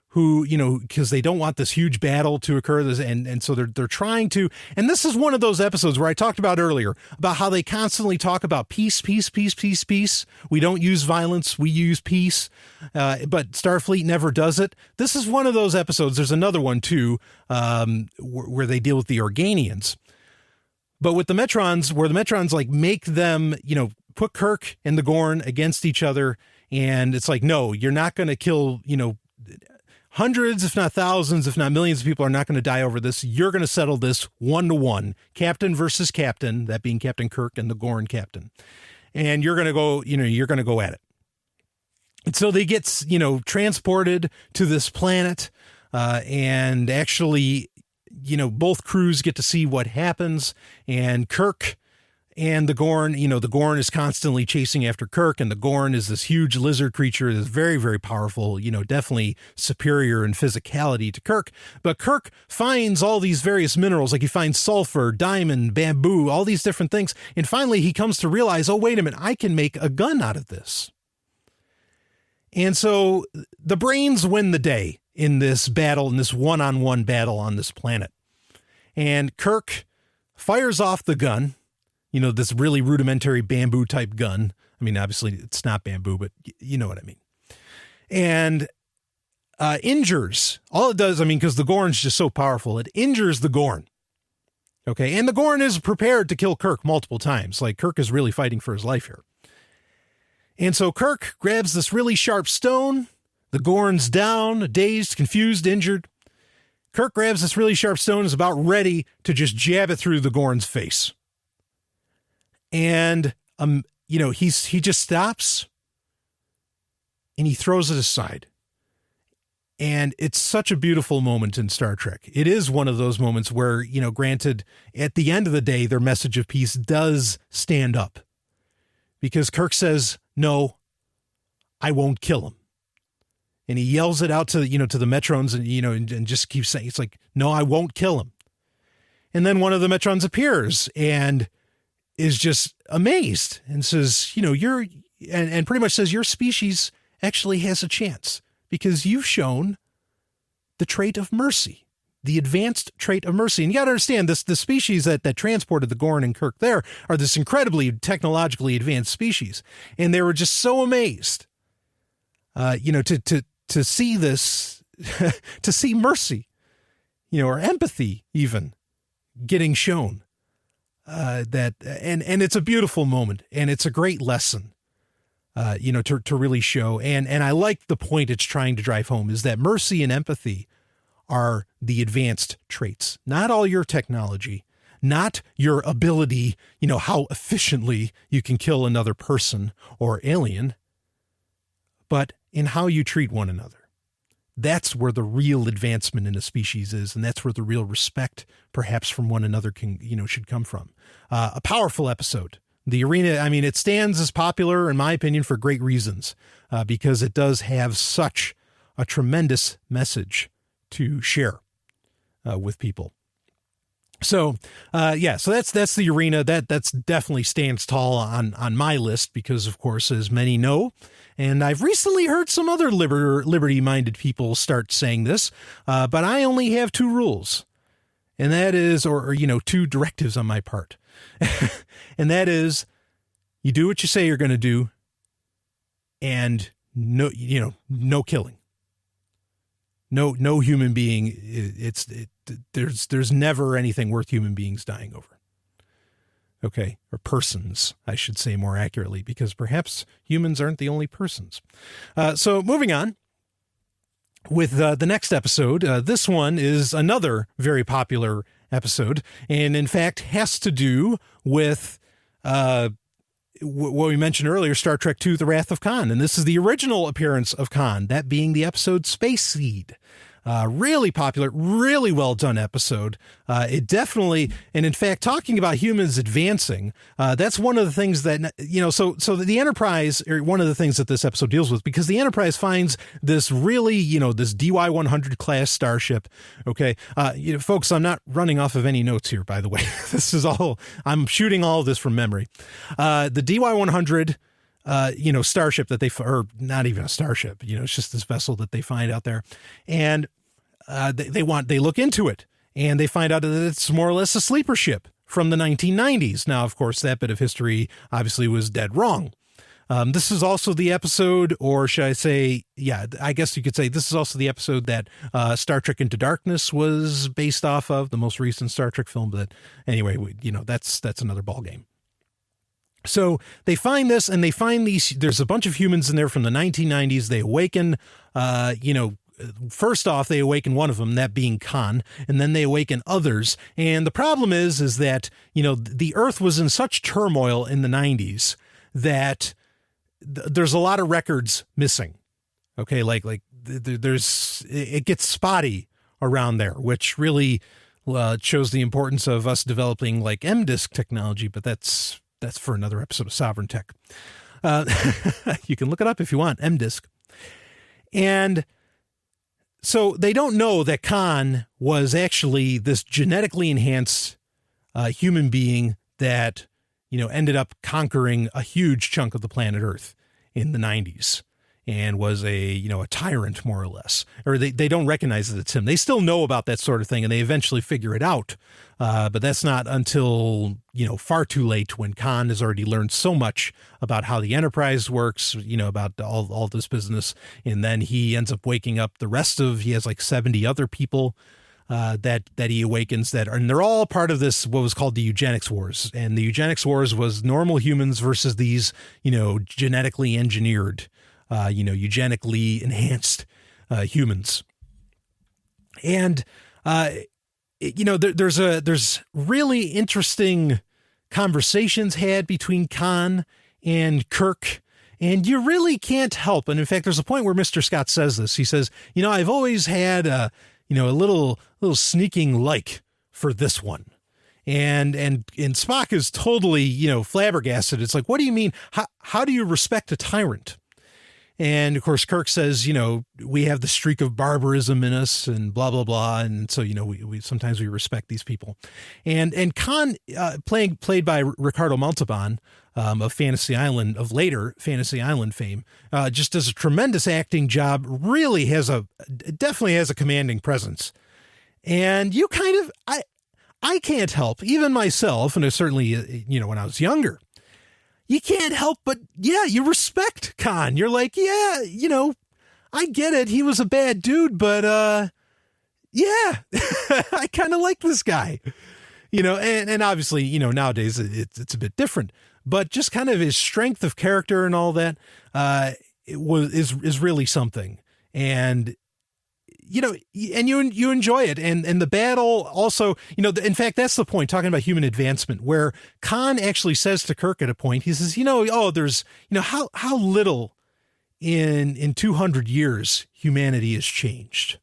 who, because they don't want this huge battle to occur. And so they're trying to, and this is one of those episodes where I talked about earlier about how they constantly talk about peace, peace, peace, peace, peace. We don't use violence. We use peace. But Starfleet never does it. This is one of those episodes. There's another one too, where they deal with the Organians. But with the Metrons, where the Metrons make them, put Kirk and the Gorn against each other. And it's like, no, you're not going to kill, hundreds, if not thousands, if not millions of people are not going to die over this. You're going to settle this 1-to-1, captain versus captain, that being Captain Kirk and the Gorn captain. And you're going to go at it. And so they get, transported to this planet, and actually, both crews get to see what happens, and Kirk and the Gorn, the Gorn is constantly chasing after Kirk, and the Gorn is this huge lizard creature that's very, very powerful, definitely superior in physicality to Kirk. But Kirk finds all these various minerals, he finds sulfur, diamond, bamboo, all these different things. And finally he comes to realize, oh, wait a minute, I can make a gun out of this. And so the brains win the day in this battle, in this one-on-one battle on this planet. And Kirk fires off the gun, this really rudimentary bamboo type gun. I mean, obviously it's not bamboo, but you know what I mean. And injures, all it does, because the Gorn's just so powerful, it injures the Gorn. Okay. And the Gorn is prepared to kill Kirk multiple times. Kirk is really fighting for his life here. And so Kirk grabs this really sharp stone. The Gorn's down, dazed, confused, injured. Kirk grabs this really sharp stone, is about ready to just jab it through the Gorn's face. And, he just stops and he throws it aside. And it's such a beautiful moment in Star Trek. It is one of those moments where, granted, at the end of the day, their message of peace does stand up, because Kirk says, no, I won't kill him. And he yells it out to the Metrons, and just keeps saying, it's like, no, I won't kill him. And then one of the Metrons appears and is just amazed and says, and pretty much says, your species actually has a chance because you've shown the trait of mercy, the advanced trait of mercy. And you got to understand this, the species that transported the Gorn and Kirk there are this incredibly technologically advanced species. And they were just so amazed, to see this, to see mercy, or empathy even getting shown, and it's a beautiful moment, and it's a great lesson, to really show. And I like the point it's trying to drive home, is that mercy and empathy are the advanced traits, not all your technology, not your ability, how efficiently you can kill another person or alien, but in how you treat one another. That's where the real advancement in a species is, and that's where the real respect, perhaps, from one another should come from. A powerful episode. The Arena, it stands as popular, in my opinion, for great reasons, because it does have such a tremendous message to share with people. So, so that's the arena that's definitely stands tall on my list because, of course, as many know, and I've recently heard some other liberty-minded people start saying this, but I only have two rules, and that is, or two directives on my part, and that is, you do what you say you're going to do, and no killing. No human being. There's never anything worth human beings dying over. Okay, or persons, I should say more accurately, because perhaps humans aren't the only persons. So moving on with the next episode. This one is another very popular episode, and in fact has to do with what we mentioned earlier, Star Trek II, The Wrath of Khan. And this is the original appearance of Khan, that being the episode Space Seed. Really popular, really well done episode. It definitely, and in fact, talking about humans advancing, that's one of the things that, so the Enterprise, or one of the things that this episode deals with, because the Enterprise finds this really, this DY-100 class starship. Okay. Folks, I'm not running off of any notes here, by the way. This is all, I'm shooting all of this from memory. The DY-100, starship that or not even a starship, it's just this vessel that they find out there. And they look into it and they find out that it's more or less a sleeper ship from the 1990s. Now, of course, that bit of history obviously was dead wrong. This is also the episode, or should I say, I guess you could say this is also the episode that Star Trek Into Darkness was based off of, the most recent Star Trek film. But anyway, that's another ballgame. So they find this, and they find there's a bunch of humans in there from the 1990s. They awaken, first off, they awaken one of them, that being Khan, and then they awaken others. And the problem is that, the Earth was in such turmoil in the 90s that there's a lot of records missing. Okay. It gets spotty around there, which really shows the importance of us developing like M-Disk technology, but that's for another episode of Sovryn Tech. You can look it up if you want, M-Disk. And so they don't know that Khan was actually this genetically enhanced human being that, ended up conquering a huge chunk of the planet Earth in the 90s and was a tyrant, more or less. Or they don't recognize that it's him. They still know about that sort of thing, and they eventually figure it out. But that's not until, far too late, when Khan has already learned so much about how the Enterprise works, about all this business. And then he ends up waking up he has like 70 other people that he awakens and they're all part of this, what was called the Eugenics Wars. And the Eugenics Wars was normal humans versus these, genetically engineered, eugenically enhanced humans. And, there's really interesting conversations had between Khan and Kirk, and you really can't help. And in fact, there's a point where Mr. Scott says this. He says, I've always had a little sneaking like for this one. And Spock is totally, flabbergasted. It's like, what do you mean? How do you respect a tyrant? And of course, Kirk says, we have the streak of barbarism in us and blah, blah, blah. And so, we sometimes we respect these people. And Khan, played by Ricardo Montalban, of later Fantasy Island fame, just does a tremendous acting job, definitely has a commanding presence. And you kind of, I can't help, even myself, and certainly, when I was younger, you can't help but, you respect Khan. You're like, I get it. He was a bad dude, but, I kind of like this guy, and obviously, nowadays it's a bit different, but just kind of his strength of character and all that, is really something. And, and you enjoy it. And the battle also, in fact, that's the point, talking about human advancement, where Khan actually says to Kirk at a point, he says, there's, how little in 200 years humanity has changed.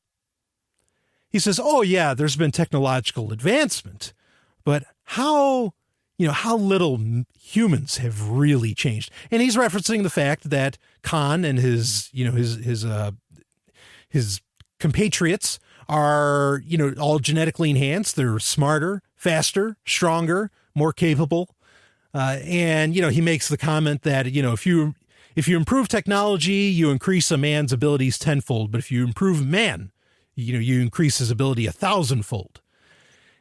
He says, there's been technological advancement, but how little humans have really changed. And he's referencing the fact that Khan and his compatriots are, all genetically enhanced. They're smarter, faster, stronger, more capable. And, he makes the comment that, if you improve technology, you increase a man's abilities tenfold. But if you improve man, you increase his ability 1,000-fold.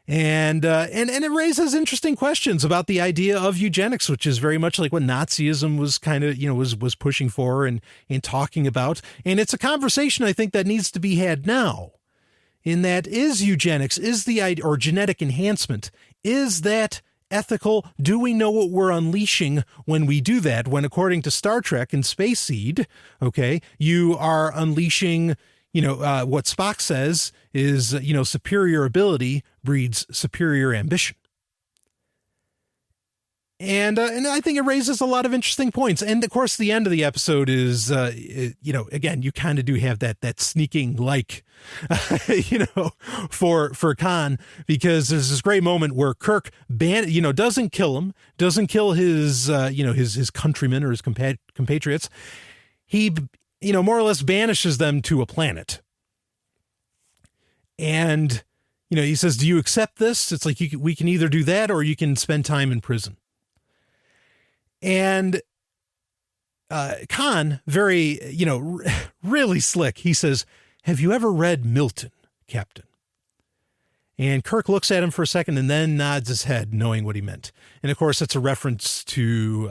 And it raises interesting questions about the idea of eugenics, which is very much like what Nazism was kind of, was pushing for and talking about. And it's a conversation I think that needs to be had now. In that, is eugenics, is the idea, or genetic enhancement, is that ethical? Do we know what we're unleashing when we do that? When, according to Star Trek and Space Seed, okay, you are unleashing, what Spock says is, superior ability breeds superior ambition. And I think it raises a lot of interesting points. And of course, the end of the episode is, again, you kind of do have that sneaking for Khan, because there's this great moment where Kirk doesn't kill him, doesn't kill his, his countrymen or his compatriots. He, more or less banishes them to a planet. And, he says, do you accept this? It's like, we can either do that or you can spend time in prison. And Khan, very, really slick. He says, have you ever read Milton, Captain? And Kirk looks at him for a second and then nods his head, knowing what he meant. And of course, it's a reference to,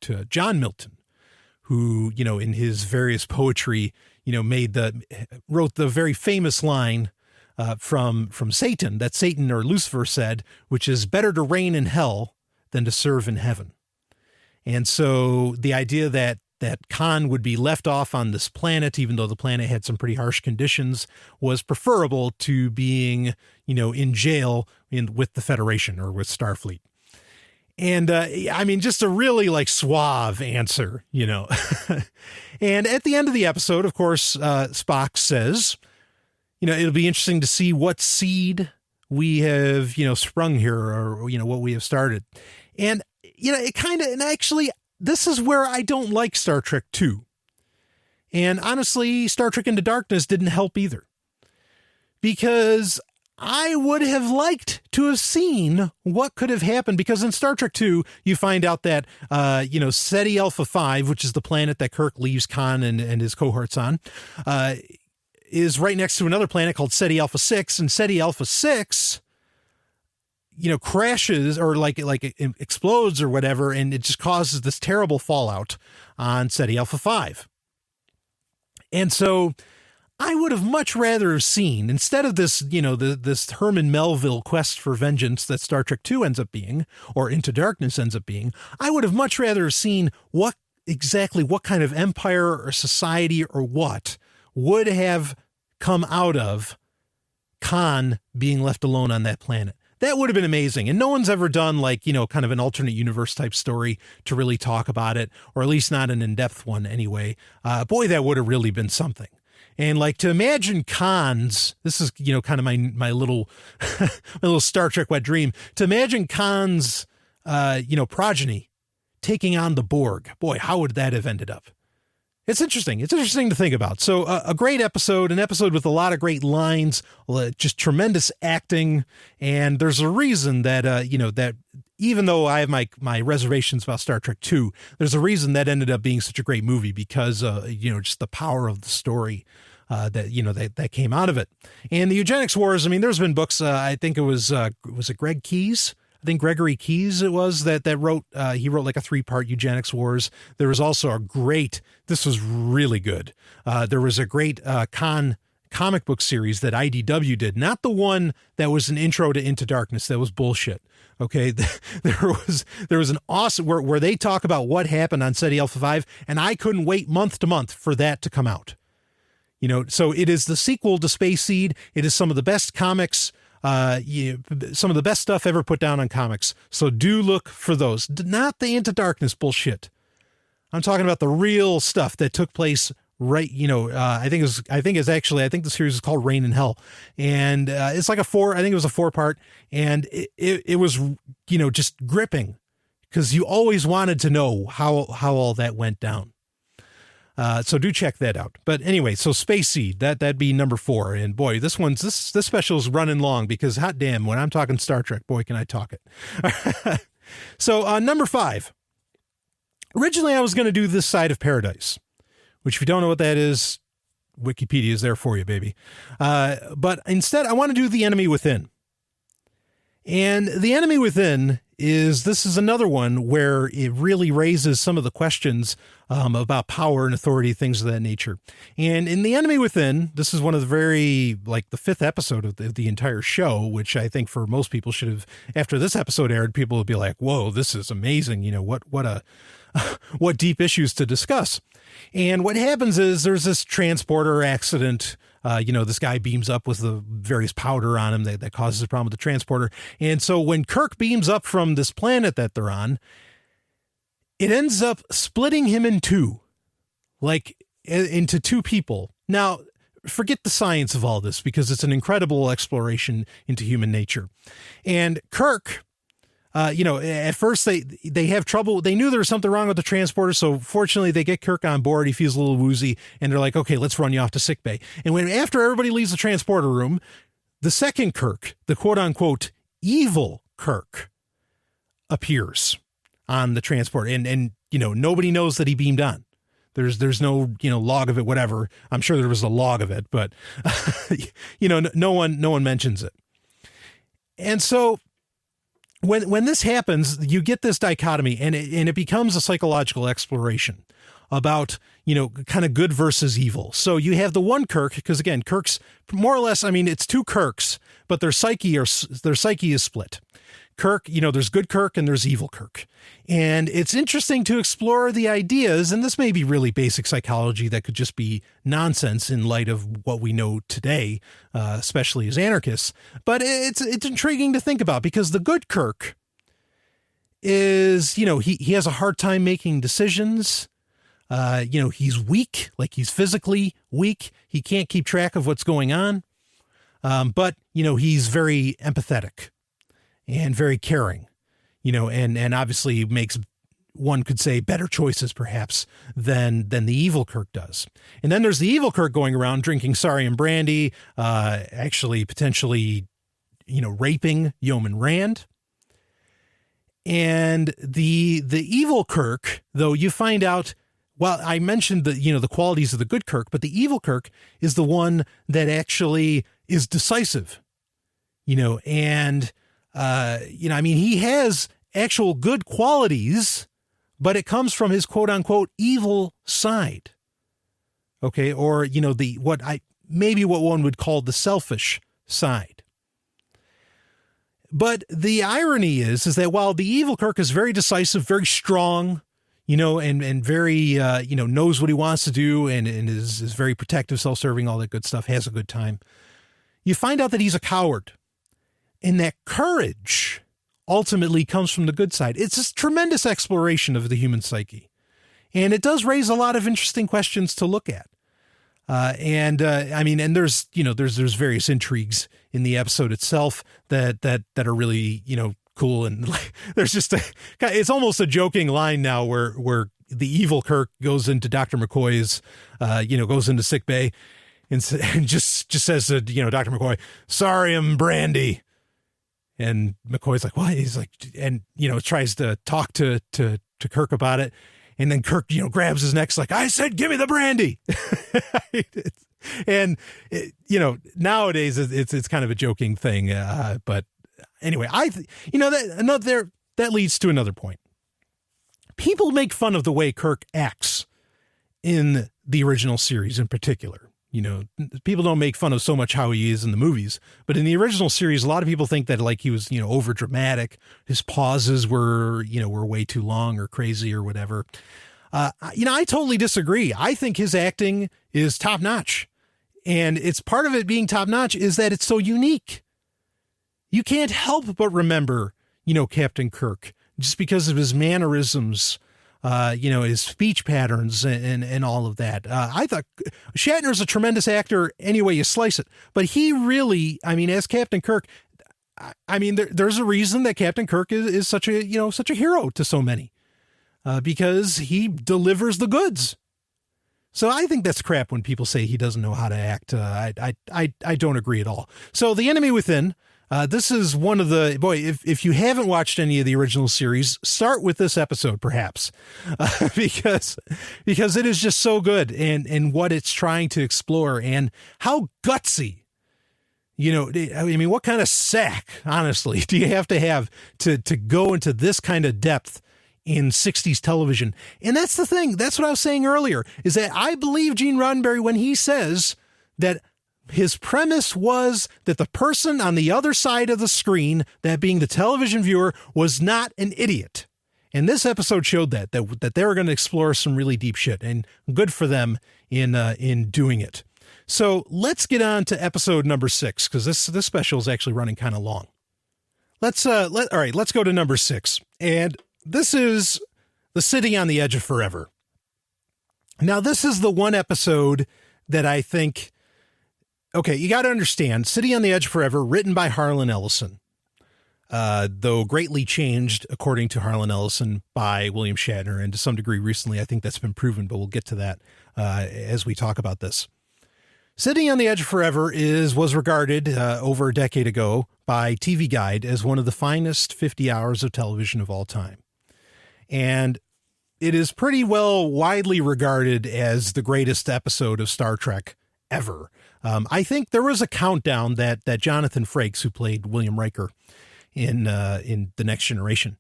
to John Milton, who, in his various poetry, wrote the very famous line from Satan, that Satan or Lucifer said, which is better to reign in hell than to serve in heaven. And so the idea that Khan would be left off on this planet, even though the planet had some pretty harsh conditions, was preferable to being, in jail with the Federation or with Starfleet. And, just a really suave answer, And at the end of the episode, of course, Spock says, it'll be interesting to see what seed we have, sprung here, or, what we have started. And, and actually, this is where I don't like Star Trek 2. And honestly, Star Trek Into Darkness didn't help either. Because I would have liked to have seen what could have happened, because in Star Trek 2, you find out that, Ceti Alpha 5, which is the planet that Kirk leaves Khan and his cohorts on, is right next to another planet called Ceti Alpha 6, and Ceti Alpha 6, crashes or it explodes or whatever, and it just causes this terrible fallout on Ceti Alpha 5. And so I would have much rather have seen, instead of this, this Herman Melville quest for vengeance that Star Trek 2 ends up being, or Into Darkness ends up being, I would have much rather have seen what kind of empire or society or what would have come out of Khan being left alone on that planet. That would have been amazing. And no one's ever done kind of an alternate universe type story to really talk about it, or at least not an in-depth one anyway. Boy, that would have really been something. And to imagine Khan's, this is, kind of my little, my little Star Trek wet dream, to imagine Khan's, progeny taking on the Borg. Boy, how would that have ended up? It's interesting. It's interesting to think about. So a great episode, an episode with a lot of great lines, just tremendous acting. And there's a reason that, that even though I have my reservations about Star Trek 2, there's a reason that ended up being such a great movie, because, just the power of the story that came out of it. And the eugenics wars, there's been books, I think it was it Greg Keyes? I think Gregory Keyes it was that wrote, he wrote like a 3-part eugenics wars. There was also this was really good. There was a great Khan comic book series that IDW did, not the one that was an intro to Into Darkness. That was bullshit. Okay. There was an awesome where they talk about what happened on Ceti Alpha 5, and I couldn't wait month to month for that to come out. So it is the sequel to Space Seed. It is some of the best comics, some of the best stuff ever put down on comics. So do look for those, not the Into Darkness bullshit. I'm talking about the real stuff that took place right. I think the series is called Reign in Hell, and it's like I think it was a 4-part, and it was, just gripping, because you always wanted to know how all that went down. So do check that out. But anyway, so Space Seed, that'd be number 4. And boy, this special is running long because hot damn, when I'm talking Star Trek, boy, can I talk it. So number 5. Originally, I was going to do This Side of Paradise, which if you don't know what that is, Wikipedia is there for you, baby. But instead, I want to do The Enemy Within. And The Enemy Within this is another one where it really raises some of the questions about power and authority, things of that nature. And in The Enemy Within, this is one of the the 5th episode of the entire show, which I think for most people should have, after this episode aired, people would be like, whoa, this is amazing. You know, what deep issues to discuss. And what happens is there's this transporter accident. This guy beams up with the various powder on him that causes a problem with the transporter. And so when Kirk beams up from this planet that they're on, it ends up splitting him in two, into two people. Now, forget the science of all this because it's an incredible exploration into human nature. And Kirk, at first they have trouble. They knew there was something wrong with the transporter. So fortunately they get Kirk on board. He feels a little woozy and they're like, okay, let's run you off to sickbay. And after everybody leaves the transporter room, the second Kirk, the quote unquote evil Kirk, appears on the transporter and nobody knows that he beamed on. There's no, log of it, whatever. I'm sure there was a log of it, but no one mentions it. And so, when this happens, you get this dichotomy and it becomes a psychological exploration about, kind of good versus evil. So you have the one Kirk, because again, Kirk's more or less, it's two Kirks, but their psyche is split. Kirk, there's good Kirk and there's evil Kirk. And it's interesting to explore the ideas, and this may be really basic psychology that could just be nonsense in light of what we know today, especially as anarchists. But it's intriguing to think about because the good Kirk is, he has a hard time making decisions. He's weak, he's physically weak. He can't keep track of what's going on. But he's very empathetic and very caring, and obviously makes, one could say, better choices perhaps than the evil Kirk does. And then there's the evil Kirk going around drinking Saurian brandy, actually potentially, raping Yeoman Rand. And the evil Kirk, though, you find out, well, I mentioned the qualities of the good Kirk, but the evil Kirk is the one that actually is decisive, and he has actual good qualities, but it comes from his quote unquote evil side. Okay. Or, what one would call the selfish side. But the irony is that while the evil Kirk is very decisive, very strong, and very, knows what he wants to do and is very protective, self-serving, all that good stuff, has a good time, you find out that he's a coward. And that courage ultimately comes from the good side. It's a tremendous exploration of the human psyche. And it does raise a lot of interesting questions to look at. And there's various intrigues in the episode itself that are really, cool. And there's it's almost a joking line now where the evil Kirk goes into Dr. McCoy's, goes into sickbay and just says to, Dr. McCoy, sorry, I'm brandy. And McCoy's like, what? He's like, and, tries to talk to Kirk about it. And then Kirk, grabs his neck, like, I said, give me the brandy. And, nowadays it's kind of a joking thing. But anyway, that leads to another point. People make fun of the way Kirk acts in the original series in particular. People don't make fun of so much how he is in the movies, but in the original series, a lot of people think that he was, over dramatic. His pauses were way too long or crazy or whatever. I totally disagree. I think his acting is top notch, and it's part of it being top notch is that it's so unique. You can't help but remember, Captain Kirk just because of his mannerisms, his speech patterns and all of that. I thought Shatner's a tremendous actor any way you slice it, but he really, as Captain Kirk, there's a reason that Captain Kirk is such a hero to so many, because he delivers the goods. So I think that's crap when people say he doesn't know how to act. I don't agree at all. So The Enemy Within, this is one of the, boy, if you haven't watched any of the original series, start with this episode perhaps, because it is just so good and what it's trying to explore and how gutsy, I mean, what kind of sack, honestly, do you have to go into this kind of depth in 60s television? And that's the thing. That's what I was saying earlier, is that I believe Gene Roddenberry when he says that his premise was that the person on the other side of the screen, that being the television viewer, was not an idiot. And this episode showed that they were going to explore some really deep shit, and good for them in doing it. So let's get on to episode number 6, because this special is actually running kind of long. Let's go to number 6. And this is The City on the Edge of Forever. Now, this is the one episode that I think, okay, you got to understand, City on the Edge of Forever, written by Harlan Ellison, though greatly changed, according to Harlan Ellison, by William Shatner, and to some degree recently, I think that's been proven, but we'll get to that as we talk about this. City on the Edge of Forever was regarded over a decade ago by TV Guide as one of the finest 50 hours of television of all time. And it is pretty well widely regarded as the greatest episode of Star Trek ever. I think there was a countdown that Jonathan Frakes, who played William Riker in The Next Generation,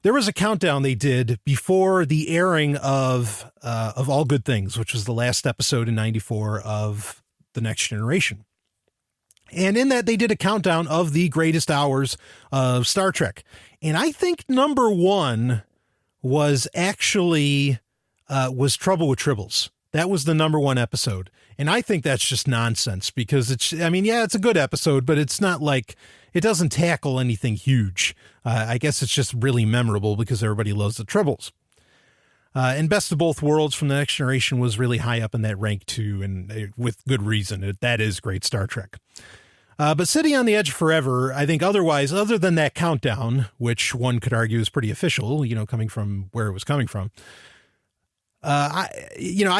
there was a countdown they did before the airing of All Good Things, which was the last episode in 94 of The Next Generation. And in that, they did a countdown of the greatest hours of Star Trek. And I think number 1 was actually was Trouble with Tribbles. That was the number 1 episode. And I think that's just nonsense because it's a good episode, but it's not like, it doesn't tackle anything huge. I guess it's just really memorable because everybody loves the Tribbles. And Best of Both Worlds from The Next Generation was really high up in that rank too, and with good reason. That is great Star Trek. But City on the Edge of Forever, I think other than that countdown, which one could argue is pretty official, coming from where it was coming from, I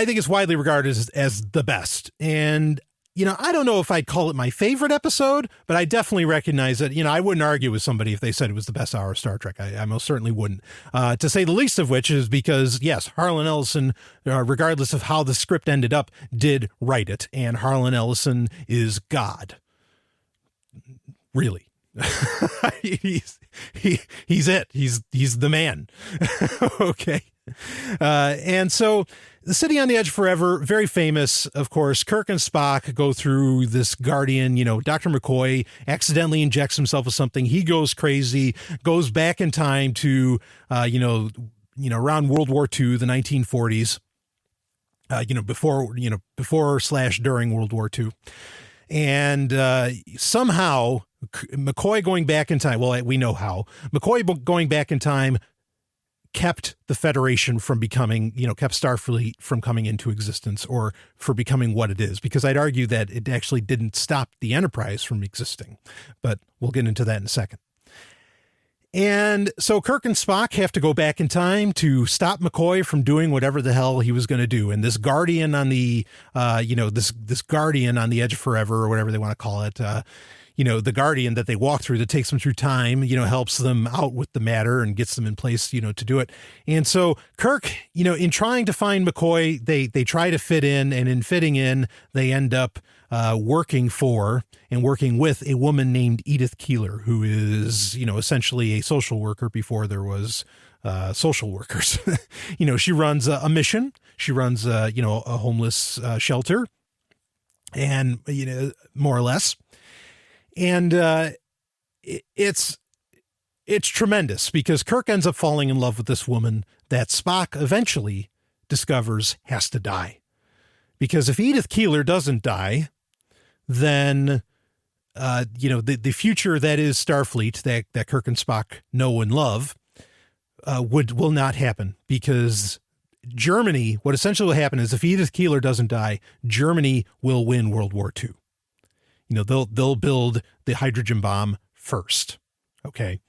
think it's widely regarded as the best. And, I don't know if I'd call it my favorite episode, but I definitely recognize that, I wouldn't argue with somebody if they said it was the best hour of Star Trek. I most certainly wouldn't. To say the least of which is because, yes, Harlan Ellison, regardless of how the script ended up, did write it. And Harlan Ellison is God. Really. He's it. He's the man. Okay. And so The City on the Edge Forever, very famous, of course. Kirk and Spock go through this Guardian, Dr. McCoy accidentally injects himself with something. He goes crazy, goes back in time to, around World War II, the 1940s, before/during World War II. And somehow McCoy going back in time, well, we know how. McCoy going back in time kept the Federation from becoming, kept Starfleet from coming into existence or for becoming what it is, because I'd argue that it actually didn't stop the Enterprise from existing, but we'll get into that in a second. And so Kirk and Spock have to go back in time to stop McCoy from doing whatever the hell he was going to do. And this Guardian on the, this Guardian on the Edge of Forever, or whatever they want to call it, the Guardian that they walk through that takes them through time, helps them out with the matter and gets them in place, to do it. And so Kirk, in trying to find McCoy, they try to fit in, and in fitting in, they end up working for and working with a woman named Edith Keeler, who is, essentially a social worker before there was social workers. She runs a mission. She runs, a homeless shelter, and, more or less. And it's tremendous because Kirk ends up falling in love with this woman that Spock eventually discovers has to die. Because if Edith Keeler doesn't die, then, the future that is Starfleet that Kirk and Spock know and love will not happen, because Germany, what essentially will happen is if Edith Keeler doesn't die, Germany will win World War II. They'll build the hydrogen bomb first. Okay.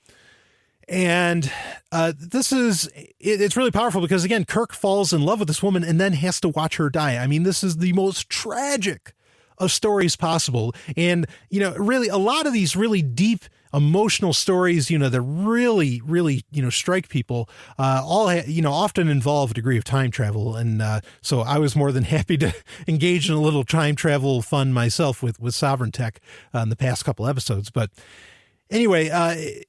And it's really powerful because, again, Kirk falls in love with this woman and then has to watch her die. I mean, this is the most tragic of stories possible. And, really a lot of these really deep emotional stories, that really, really, strike people, often involve a degree of time travel. And so I was more than happy to engage in a little time travel fun myself with Sovryn Tech in the past couple episodes. But anyway,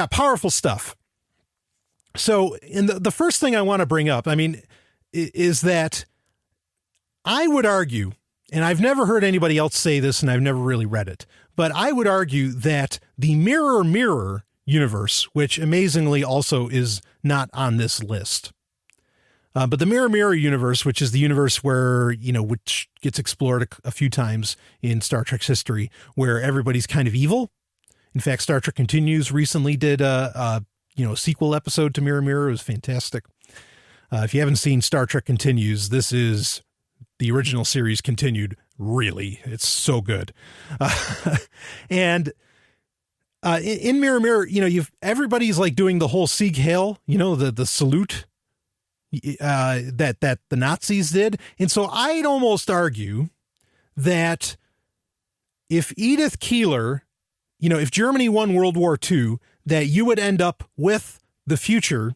powerful stuff. So, and the first thing I want to bring up, is that I would argue, and I've never heard anybody else say this, and I've never really read it, but I would argue that the Mirror Mirror universe, which amazingly also is not on this list, but the Mirror Mirror universe, which is the universe where, which gets explored a few times in Star Trek's history, where everybody's kind of evil. In fact, Star Trek Continues recently did a sequel episode to Mirror Mirror. It was fantastic. If you haven't seen Star Trek Continues, this is the original series continued. Really, it's so good. And in Mirror Mirror, everybody's like doing the whole Sieg Heil, the salute that the Nazis did. And so I'd almost argue that if Edith Keeler, if Germany won World War II, that you would end up with the future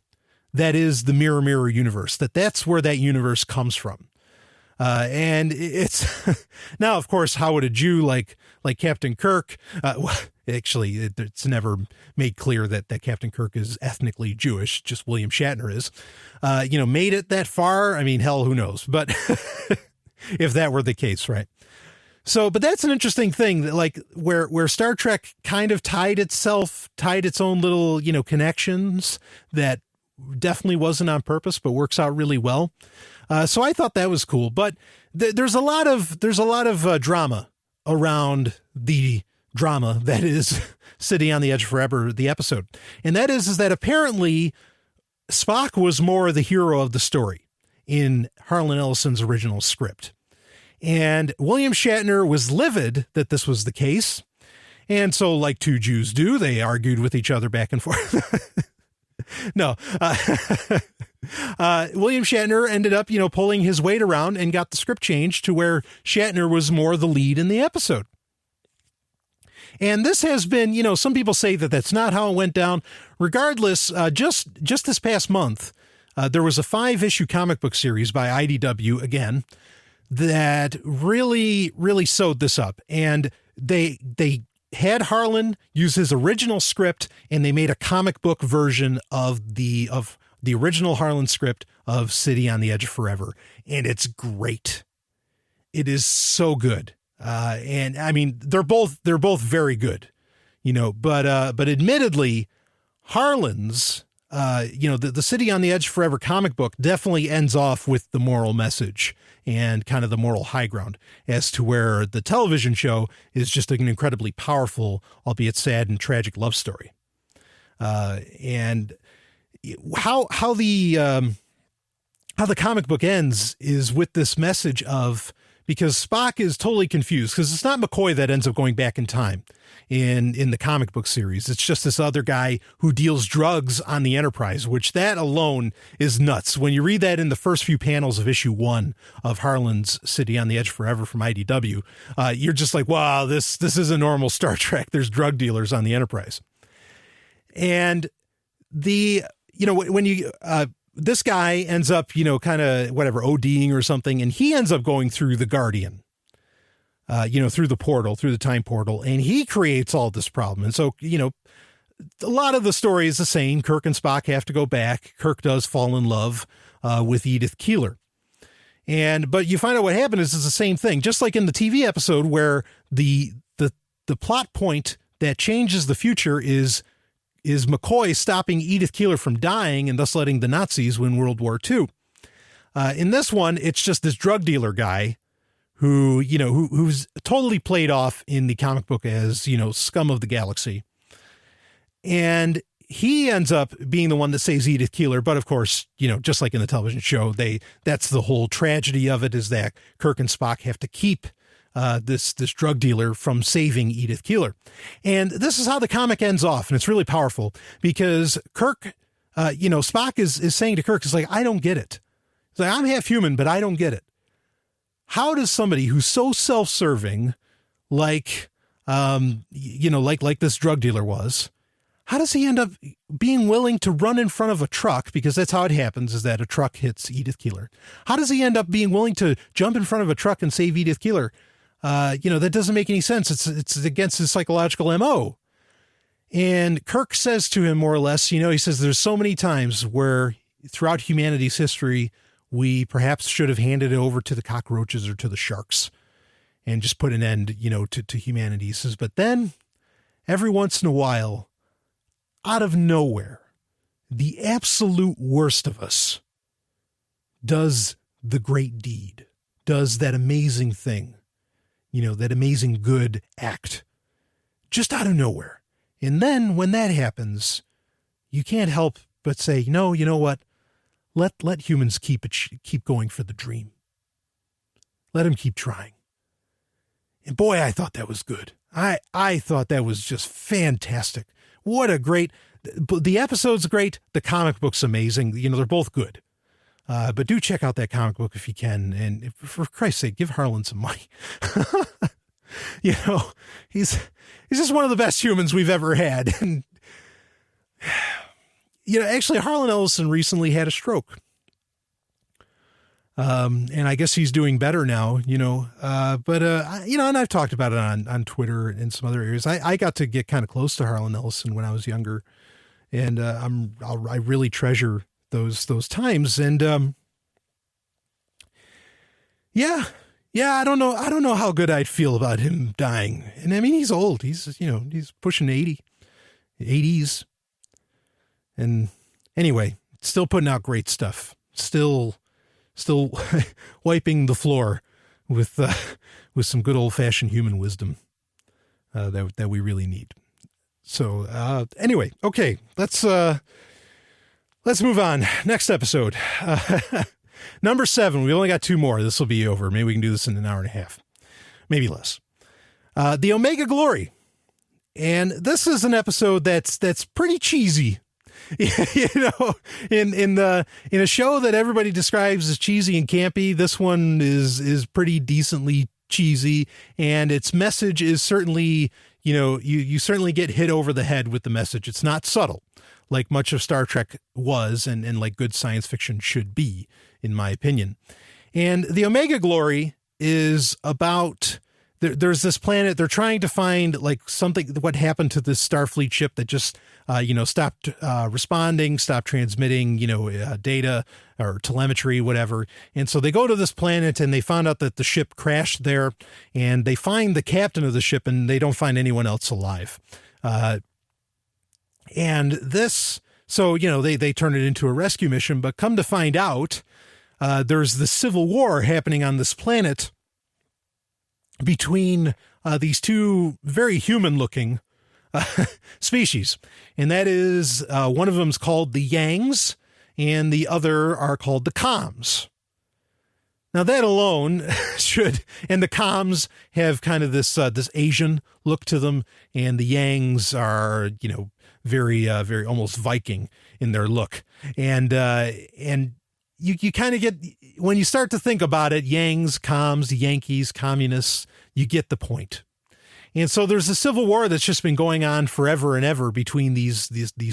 that is the Mirror Mirror universe, that's where that universe comes from. And it's now, of course, how would a Jew like Captain Kirk, actually, it's never made clear that Captain Kirk is ethnically Jewish, just William Shatner is, made it that far. I mean, hell, who knows? But if that were the case, right? So, but that's an interesting thing that like where Star Trek kind of tied its own little, connections that definitely wasn't on purpose, but works out really well. So I thought that was cool, but there's a lot of drama around the drama that is City on the Edge Forever, the episode. And that is that apparently Spock was more the hero of the story in Harlan Ellison's original script. And William Shatner was livid that this was the case. And so, like two Jews do, they argued with each other back and forth. No, William Shatner ended up, pulling his weight around and got the script changed to where Shatner was more the lead in the episode. And this has been, some people say that that's not how it went down. Regardless, just this past month, there was a 5-issue comic book series by IDW again that really, really sewed this up. And they had Harlan use his original script, and they made a comic book version of the original Harlan script of City on the Edge of Forever. And it's great. It is so good. And I mean, they're both very good, but admittedly Harlan's, the City on the Edge Forever comic book definitely ends off with the moral message and kind of the moral high ground, as to where the television show is just an incredibly powerful, albeit sad and tragic love story. And how the comic book ends is with this message of, because Spock is totally confused, because it's not McCoy that ends up going back in time in the comic book series. It's just this other guy who deals drugs on the Enterprise, which that alone is nuts. When you read that in the first few panels of issue 1 of Harlan's City on the Edge Forever from IDW, you're just like, wow, this is a normal Star Trek. There's drug dealers on the Enterprise. And when you, this guy ends up, kind of whatever, ODing or something, and he ends up going through the Guardian, through the portal, through the time portal, and he creates all this problem. And so, a lot of the story is the same. Kirk and Spock have to go back. Kirk does fall in love with Edith Keeler. But you find out what happened is the same thing, just like in the TV episode where the plot point that changes the future is McCoy stopping Edith Keeler from dying and thus letting the Nazis win World War II. In this one, it's just this drug dealer guy who, who's totally played off in the comic book as, scum of the galaxy. And he ends up being the one that saves Edith Keeler. But of course, just like in the television show, that's the whole tragedy of it, is that Kirk and Spock have to keep this drug dealer from saving Edith Keeler. And this is how the comic ends off. And it's really powerful because Kirk, Spock is saying to Kirk, it's like, I don't get it. It's like, I'm half human, but I don't get it. How does somebody who's so self-serving, like this drug dealer was, how does he end up being willing to run in front of a truck? Because that's how it happens, is that a truck hits Edith Keeler. How does he end up being willing to jump in front of a truck and save Edith Keeler? That doesn't make any sense. It's against his psychological MO. And Kirk says to him more or less, he says there's so many times where throughout humanity's history, we perhaps should have handed it over to the cockroaches or to the sharks and just put an end, to humanity. He says, but then every once in a while, out of nowhere, the absolute worst of us does the great deed, does that amazing thing, that amazing good act, just out of nowhere. And then when that happens, you can't help but say, no, you know what? Let humans keep going for the dream. Let them keep trying. And boy, I thought that was good. I thought that was just fantastic. What a great, the episode's great. The comic book's amazing. They're both good. But do check out that comic book if you can. And for Christ's sake, give Harlan some money. He's just one of the best humans we've ever had. And, actually Harlan Ellison recently had a stroke. And I guess he's doing better now, and I've talked about it on Twitter and some other areas. I got to get kind of close to Harlan Ellison when I was younger, and I really treasure those times. And I don't know how good I'd feel about him dying. And I mean, he's old. He's pushing 80s. And anyway, still putting out great stuff. Still wiping the floor with some good old fashioned human wisdom that we really need. So anyway, okay, let's move on. Next episode, number 7. We only got 2 more. This will be over. Maybe we can do this in an hour and a half, maybe less. The Omega Glory, and this is an episode that's pretty cheesy. In a show that everybody describes as cheesy and campy, this one is pretty decently cheesy, and its message is certainly, you certainly get hit over the head with the message. It's not subtle, like much of Star Trek was, and like good science fiction should be, in my opinion. And the Omega Glory is about, there's this planet, they're trying to find like something, what happened to this Starfleet ship that just, stopped responding, stopped transmitting, data or telemetry, whatever. And so they go to this planet and they found out that the ship crashed there, and they find the captain of the ship and they don't find anyone else alive. And this, so, they turn it into a rescue mission, but come to find out, there's the civil war happening on this planet between these two very human-looking species. And that is, one of them's called the Yangs, and the other are called the Coms. Now that alone and the Coms have kind of this Asian look to them, and the Yangs are, very, very almost Viking in their look. And you kind of get, when you start to think about it, Yangs, Coms, Yankees, communists, you get the point. And so there's a civil war that's just been going on forever and ever between these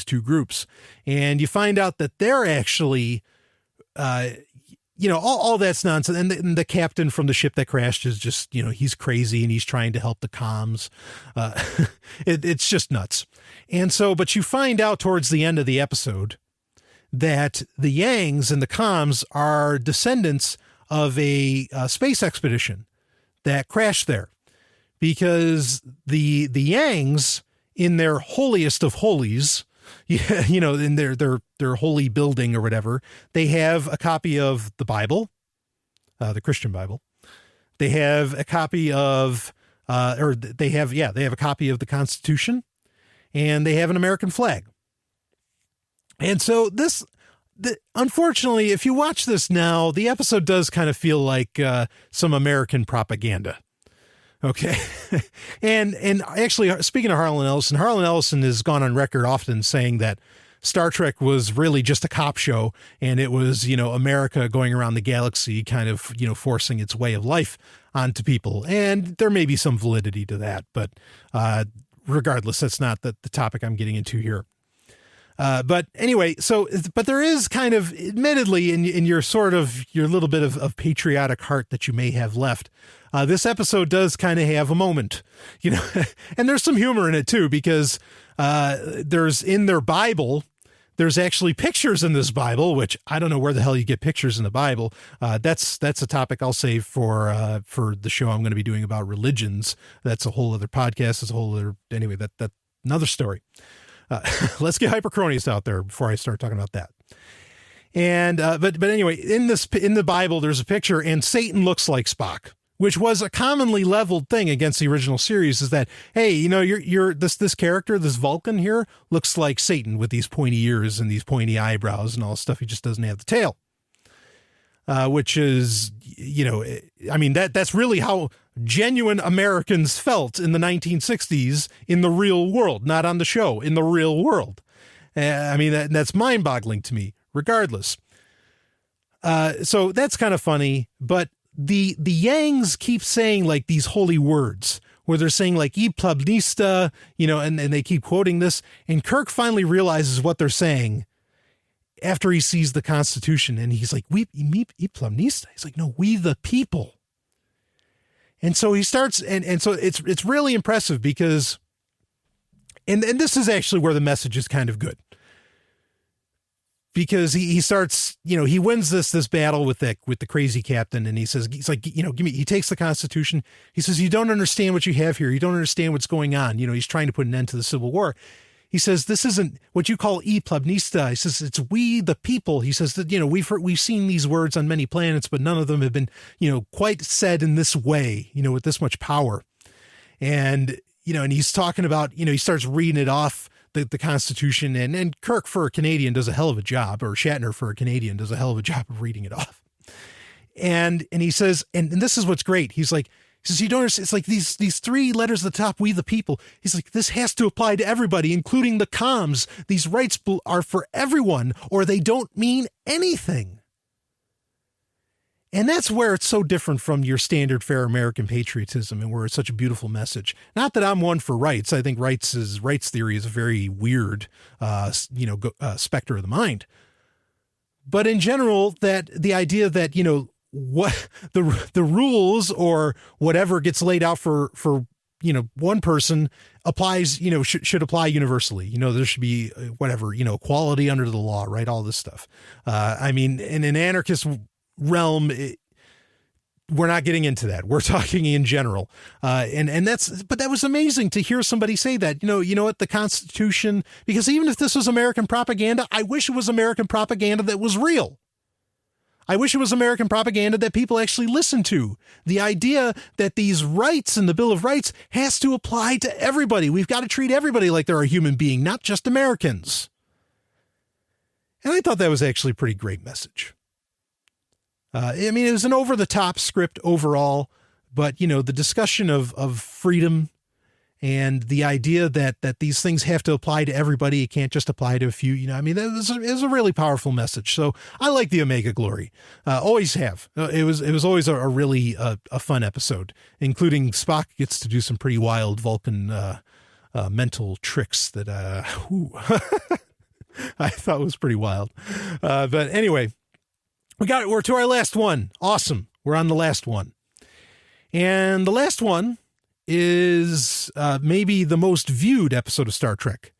two groups. And you find out that they're actually, all that's nonsense. And the captain from the ship that crashed is just, he's crazy and he's trying to help the Coms. It's just nuts. And so, but you find out towards the end of the episode that the Yangs and the Coms are descendants of a space expedition that crashed there, because the Yangs, in their holiest of holies, in their holy building or whatever, they have a copy of the Bible, the Christian Bible. They have a copy of, they have a copy of the Constitution, and they have an American flag. And so unfortunately, if you watch this now, the episode does kind of feel like some American propaganda. Okay. and actually, speaking of Harlan Ellison has gone on record often saying that Star Trek was really just a cop show, and it was, America going around the galaxy kind of, forcing its way of life onto people. And there may be some validity to that, but regardless, that's not the topic I'm getting into here. But anyway, but there is kind of, admittedly, in your little bit of patriotic heart that you may have left, this episode does kind of have a moment, and there's some humor in it too, because there's in their Bible, there's actually pictures in this Bible, which I don't know where the hell you get pictures in the Bible. That's a topic I'll save for the show I'm going to be doing about religions. That's a whole other podcast. Anyway, that another story. Let's get Hyperchronius out there before I start talking about that. And but anyway, in the Bible, there's a picture, and Satan looks like Spock, which was a commonly leveled thing against the original series. Is that, hey, you're this character, this Vulcan here, looks like Satan with these pointy ears and these pointy eyebrows and all this stuff. He just doesn't have the tail. Which is, that's really how genuine Americans felt in the 1960s in the real world, not on the show, in the real world. That's mind-boggling to me, regardless. So that's kind of funny, but the Yangs keep saying like these holy words where they're saying like "e plebnista," and they keep quoting this, and Kirk finally realizes what they're saying after he sees the Constitution, and he's like, "We e plebnista." He's like, "No, we the people." And so he starts, and so it's really impressive because, and this is actually where the message is kind of good, because he starts, he wins this battle with the crazy captain, and he's like, he takes the Constitution. He says, "You don't understand what you have here. You don't understand what's going on." He's trying to put an end to the Civil War. He says, "This isn't what you call e plebnista." He says, "It's we the people." He says that, we've seen these words on many planets, but none of them have been, quite said in this way, with this much power. And, and he's talking about, he starts reading it off the Constitution, and Kirk for a Canadian does a hell of a job, or Shatner for a Canadian does a hell of a job of reading it off. And he says, and this is what's great. He says, "You don't understand. It's like these three letters at the top, we the people." He's like, "This has to apply to everybody, including the comms. These rights are for everyone, or they don't mean anything." And that's where it's so different from your standard fair American patriotism, and where it's such a beautiful message. Not that I'm one for rights. I think rights theory is a very weird, specter of the mind. But in general, that the idea that, what the rules or whatever gets laid out for one person applies, should apply universally. There should be whatever, equality under the law, right? All this stuff. In an anarchist realm, we're not getting into that. We're talking in general. But that was amazing to hear somebody say that, what the Constitution, because even if this was American propaganda, I wish it was American propaganda that was real. I wish it was American propaganda that people actually listen to. The idea that these rights in the Bill of Rights has to apply to everybody. We've got to treat everybody like they're a human being, not just Americans. And I thought that was actually a pretty great message. It was an over-the-top script overall, but, the discussion of freedom and the idea that these things have to apply to everybody. It can't just apply to a few, it was a really powerful message. So I like the Omega Glory. Always have. It was always a really a fun episode, including Spock gets to do some pretty wild Vulcan mental tricks that I thought was pretty wild. But anyway, we're to our last one. Awesome. We're on the last one. And the last one is maybe the most viewed episode of Star Trek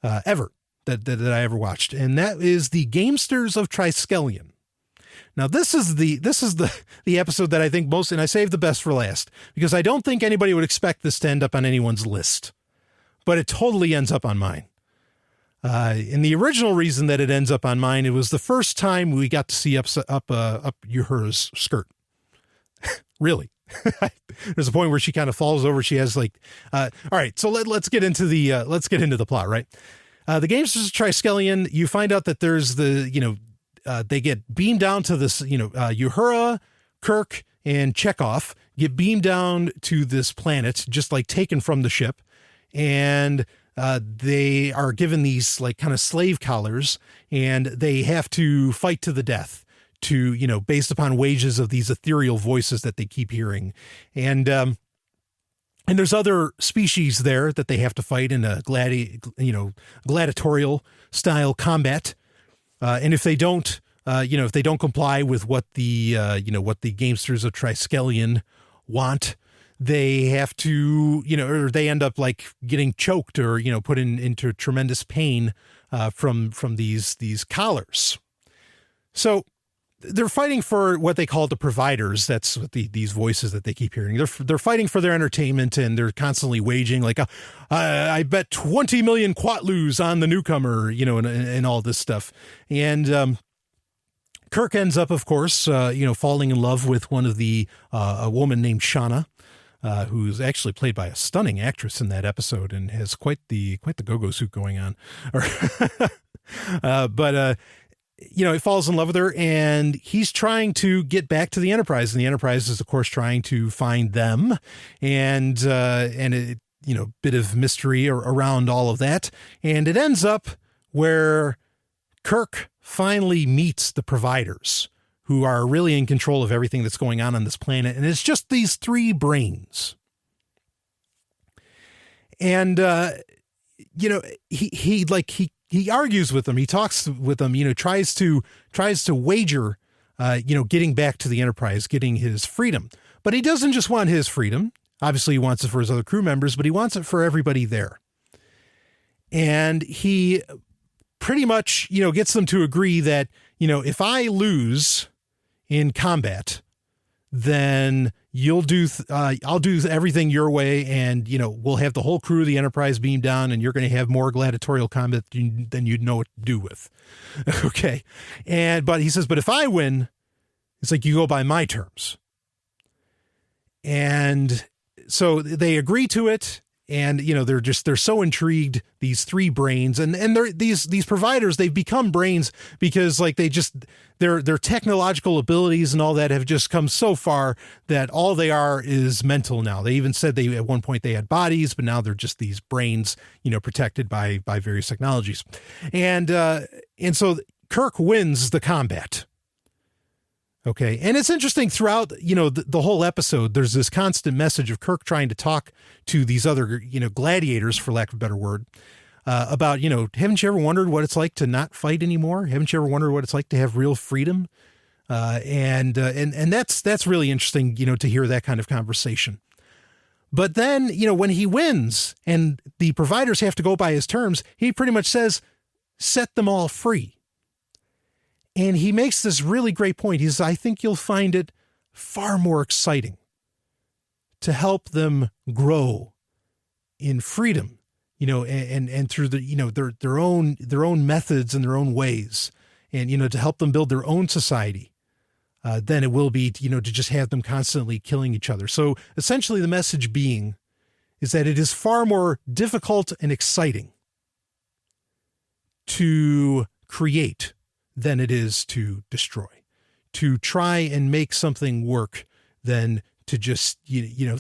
ever that I ever watched, and that is the Gamesters of Triskelion. Now, this is the episode that I think most, and I saved the best for last, because I don't think anybody would expect this to end up on anyone's list, but it totally ends up on mine. And the original reason that it ends up on mine, it was the first time we got to see up Uhura's skirt. Really. There's a point where she kind of falls over. She has all right. So let's get into the plot, right? The Gamesters of Triskelion, you find out that there's they get beamed down to this, Uhura, Kirk, and Chekhov get beamed down to this planet, just like taken from the ship. And they are given these like kind of slave collars, and they have to fight to the death to, you know, based upon wages of these ethereal voices that they keep hearing. And there's other species there that they have to fight in a gladiatorial style combat. And if they don't, if they don't comply with what the Gamesters of Triskelion want, they have to, or they end up like getting choked or, put into tremendous pain from these collars. So they're fighting for what they call the providers. That's what these voices that they keep hearing. They're fighting for their entertainment, and they're constantly waging like, I bet 20 million quatlus on the newcomer, and all this stuff. And Kirk ends up, of course, falling in love with one of a woman named Shauna, who's actually played by a stunning actress in that episode and has quite the go-go suit going on. But he falls in love with her, and he's trying to get back to the Enterprise, and the Enterprise is, of course, trying to find them, and it, bit of mystery around all of that. And it ends up where Kirk finally meets the providers, who are really in control of everything that's going on this planet. And it's just these three brains. And, he argues with them. He talks with them, tries to wager, getting back to the Enterprise, getting his freedom. But he doesn't just want his freedom. Obviously he wants it for his other crew members, but he wants it for everybody there. And he pretty much, gets them to agree that, if I lose in combat, then I'll do everything your way, and we'll have the whole crew of the Enterprise beamed down, and you're going to have more gladiatorial combat than you'd know what to do with. Okay. But he says, but if I win, it's like you go by my terms. And so they agree to it. And, they're so intrigued, these three brains, and they're these providers, they've become brains because like their technological abilities and all that have just come so far that all they are is mental now. They even said at one point they had bodies, but now they're just these brains, protected by various technologies. And so Kirk wins the combat. Okay. And it's interesting throughout, the whole episode, there's this constant message of Kirk trying to talk to these other, gladiators, for lack of a better word, about, haven't you ever wondered what it's like to not fight anymore? Haven't you ever wondered what it's like to have real freedom? And that's really interesting, to hear that kind of conversation. But then, when he wins and the providers have to go by his terms, he pretty much says, set them all free. And he makes this really great point. He says, I think you'll find it far more exciting to help them grow in freedom, and through their own methods and their own ways, and, to help them build their own society, than it will be, to just have them constantly killing each other. So essentially the message being is that it is far more difficult and exciting to create than it is to destroy, to try and make something work than to just,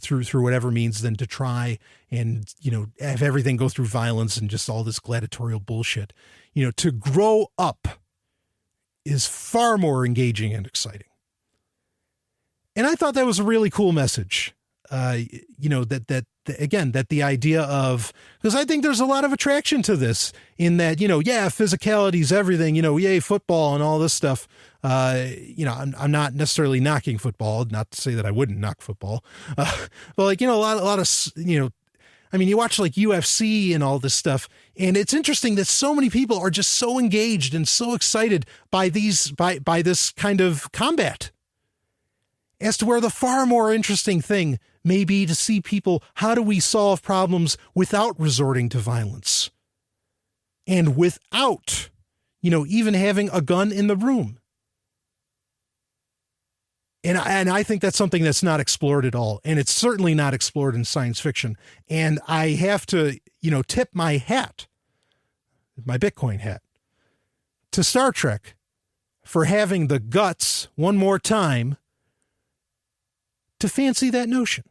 through whatever means, than to try and, have everything go through violence and just all this gladiatorial bullshit. To grow up is far more engaging and exciting. And I thought that was a really cool message. That the idea of, because I think there's a lot of attraction to this in that, physicality is everything, yay, football and all this stuff. I'm not necessarily knocking football, not to say that I wouldn't knock football. But like, a lot of, you watch like UFC and all this stuff. And it's interesting that so many people are just so engaged and so excited by by this kind of combat, as to where the far more interesting thing may be to see people, how do we solve problems without resorting to violence? And without, even having a gun in the room. And I think that's something that's not explored at all. And it's certainly not explored in science fiction. And I have to, tip my hat, my Bitcoin hat, to Star Trek for having the guts one more time to fancy that notion,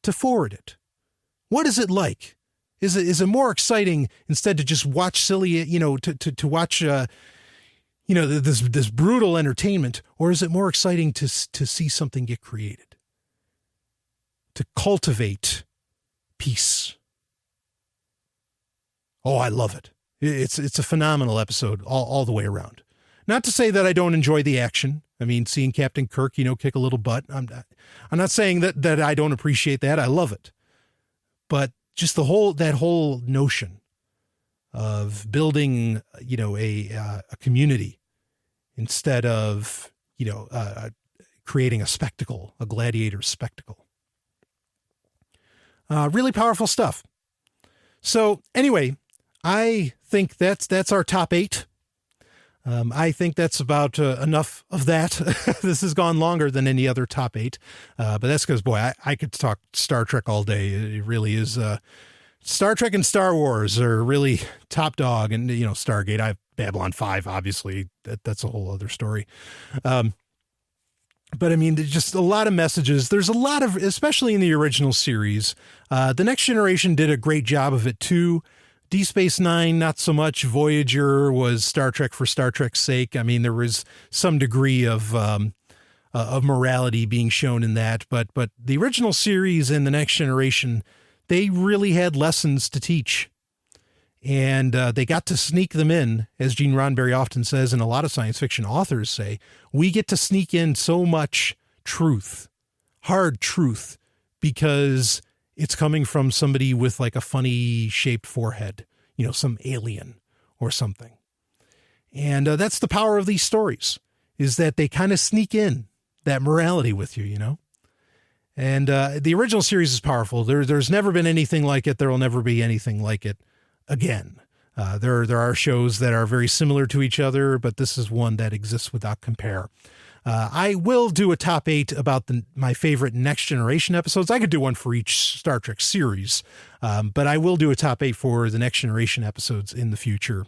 to forward it? What is it like? Is it more exciting instead to just watch silly, to watch, this brutal entertainment, or is it more exciting to see something get created, to cultivate peace? Oh, I love it. It's a phenomenal episode all the way around. Not to say that I don't enjoy the action. I mean, seeing Captain Kirk, kick a little butt. I'm not saying that I don't appreciate that. I love it. But just that whole notion of building, a community instead of, creating a spectacle, a gladiator spectacle. Really powerful stuff. So anyway, I think that's our top 8. I think that's about enough of that. This has gone longer than any other top 8. But that's because, boy, I could talk Star Trek all day. It really is. Star Trek and Star Wars are really top dog. And, Stargate, Babylon 5, obviously, that's a whole other story. But I mean, there's just a lot of messages. There's a lot of, especially in the original series, The Next Generation did a great job of it too. Deep Space Nine, not so much. Voyager was Star Trek for Star Trek's sake. I mean, there was some degree of morality being shown in that, but the original series and The Next Generation, they really had lessons to teach, and they got to sneak them in, as Gene Roddenberry often says, and a lot of science fiction authors say. We get to sneak in so much truth, hard truth, because it's coming from somebody with like a funny shaped forehead, some alien or something. And that's the power of these stories, is that they kind of sneak in that morality with you, And the original series is powerful. There's never been anything like it. There will never be anything like it again. There are shows that are very similar to each other, but this is one that exists without compare. I will do a top 8 about my favorite Next Generation episodes. I could do one for each Star Trek series, but I will do a top 8 for the Next Generation episodes in the future,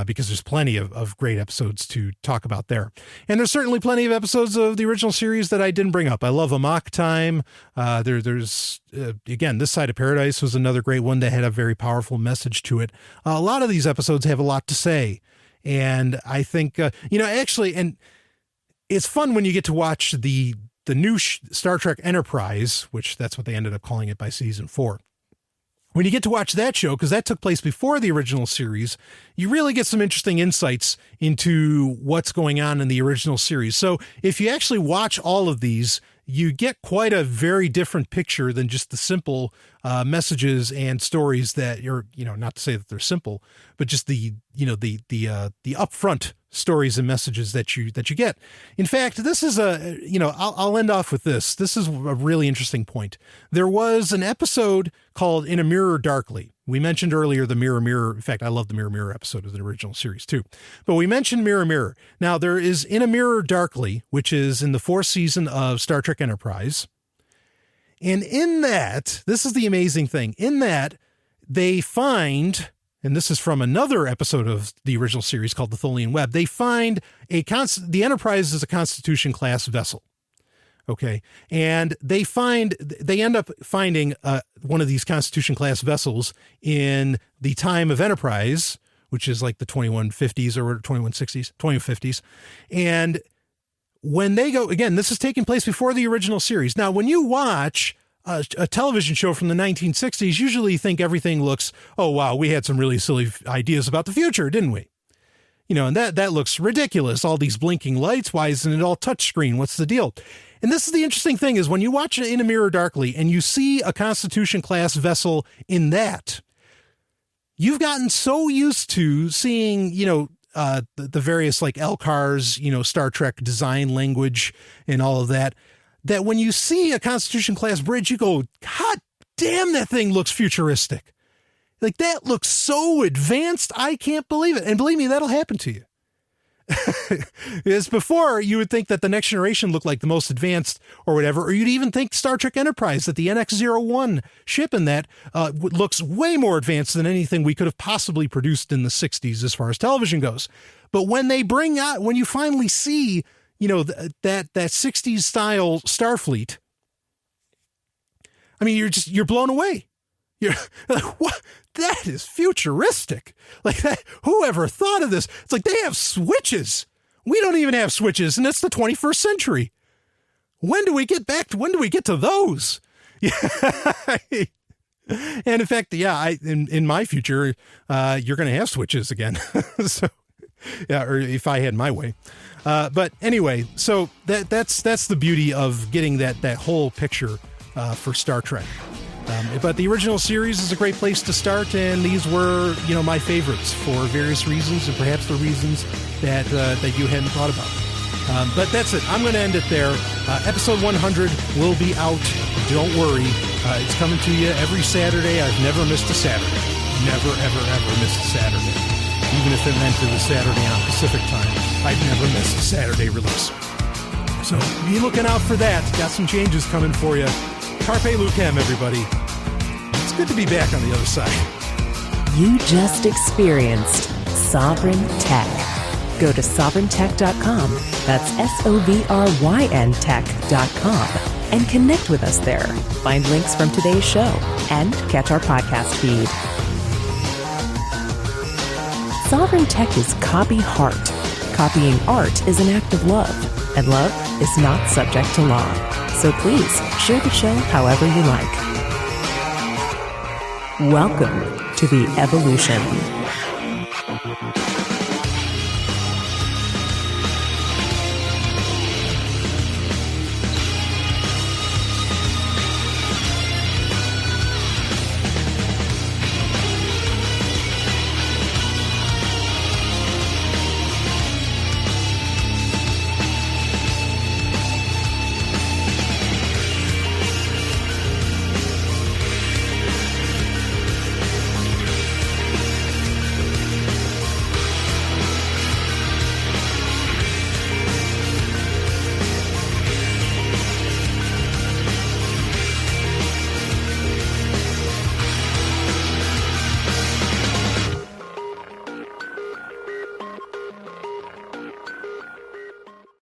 because there's plenty of great episodes to talk about there. And there's certainly plenty of episodes of the original series that I didn't bring up. I love Amok Time. There's again, This Side of Paradise was another great one that had a very powerful message to it. A lot of these episodes have a lot to say. And I think, and it's fun when you get to watch the new Star Trek Enterprise, which that's what they ended up calling it by season 4. When you get to watch that show, because that took place before the original series, you really get some interesting insights into what's going on in the original series. So if you actually watch all of these, you get quite a very different picture than just the simple messages and stories that you're, not to say that they're simple, but just the upfront stories and messages that you get. In fact, this is I'll end off with this. This is a really interesting point. There was an episode called In a Mirror Darkly. We mentioned earlier the Mirror Mirror. In fact, I love the Mirror Mirror episode of the original series too. But we mentioned Mirror Mirror. Now there is In a Mirror Darkly, which is in the 4th season of Star Trek Enterprise. And in that, this is the amazing thing. In that, they find, and this is from another episode of the original series called the Tholian Web, they find the Enterprise is a Constitution class vessel. Okay. And they end up finding one of these Constitution class vessels in the time of Enterprise, which is like the 2150s or 2160s, 2150s. And when they go, again, this is taking place before the original series. Now, when you watch a television show from the 1960s, usually you think everything looks, oh, wow, we had some really silly ideas about the future, didn't we? And that looks ridiculous. All these blinking lights. Why isn't it all touchscreen? What's the deal? And this is the interesting thing is when you watch In a Mirror Darkly and you see a Constitution class vessel in that, you've gotten so used to seeing, the various like LCARS, Star Trek design language and all of that, that when you see a Constitution class bridge, you go, God damn, that thing looks futuristic. Like that looks so advanced. I can't believe it. And believe me, that'll happen to you. As before, you would think that the Next Generation looked like the most advanced or whatever, or you'd even think Star Trek Enterprise, that the NX-01 ship in that looks way more advanced than anything we could have possibly produced in the 60s as far as television goes. But when you finally see, that 60s style Starfleet, I mean, you're blown away. You're like, what? That is futuristic. Like that. Whoever thought of this? It's like they have switches. We don't even have switches, and it's the 21st century. When do we get to those? Yeah. And in fact, yeah, in my future, you're going to have switches again. So, yeah, or if I had my way. But anyway, so that's the beauty of getting that whole picture for Star Trek. But the original series is a great place to start, and these were, my favorites for various reasons, and perhaps the reasons that you hadn't thought about. But that's it. I'm going to end it there. Episode 100 will be out. Don't worry. It's coming to you every Saturday. I've never missed a Saturday. Never, ever, ever missed a Saturday. Even if it meant it was Saturday on Pacific time, I've never missed a Saturday release. So be looking out for that. Got some changes coming for you. Carpe Lucem, everybody. It's good to be back on the other side. You just experienced Sovryn Tech. Go to sovryntech.com. That's SOVRYN tech.com. And connect with us there. Find links from today's show and catch our podcast feed. Sovryn Tech is copy heart. Copying art is an act of love, and love is not subject to law. So please share the show however you like. Welcome to the evolution.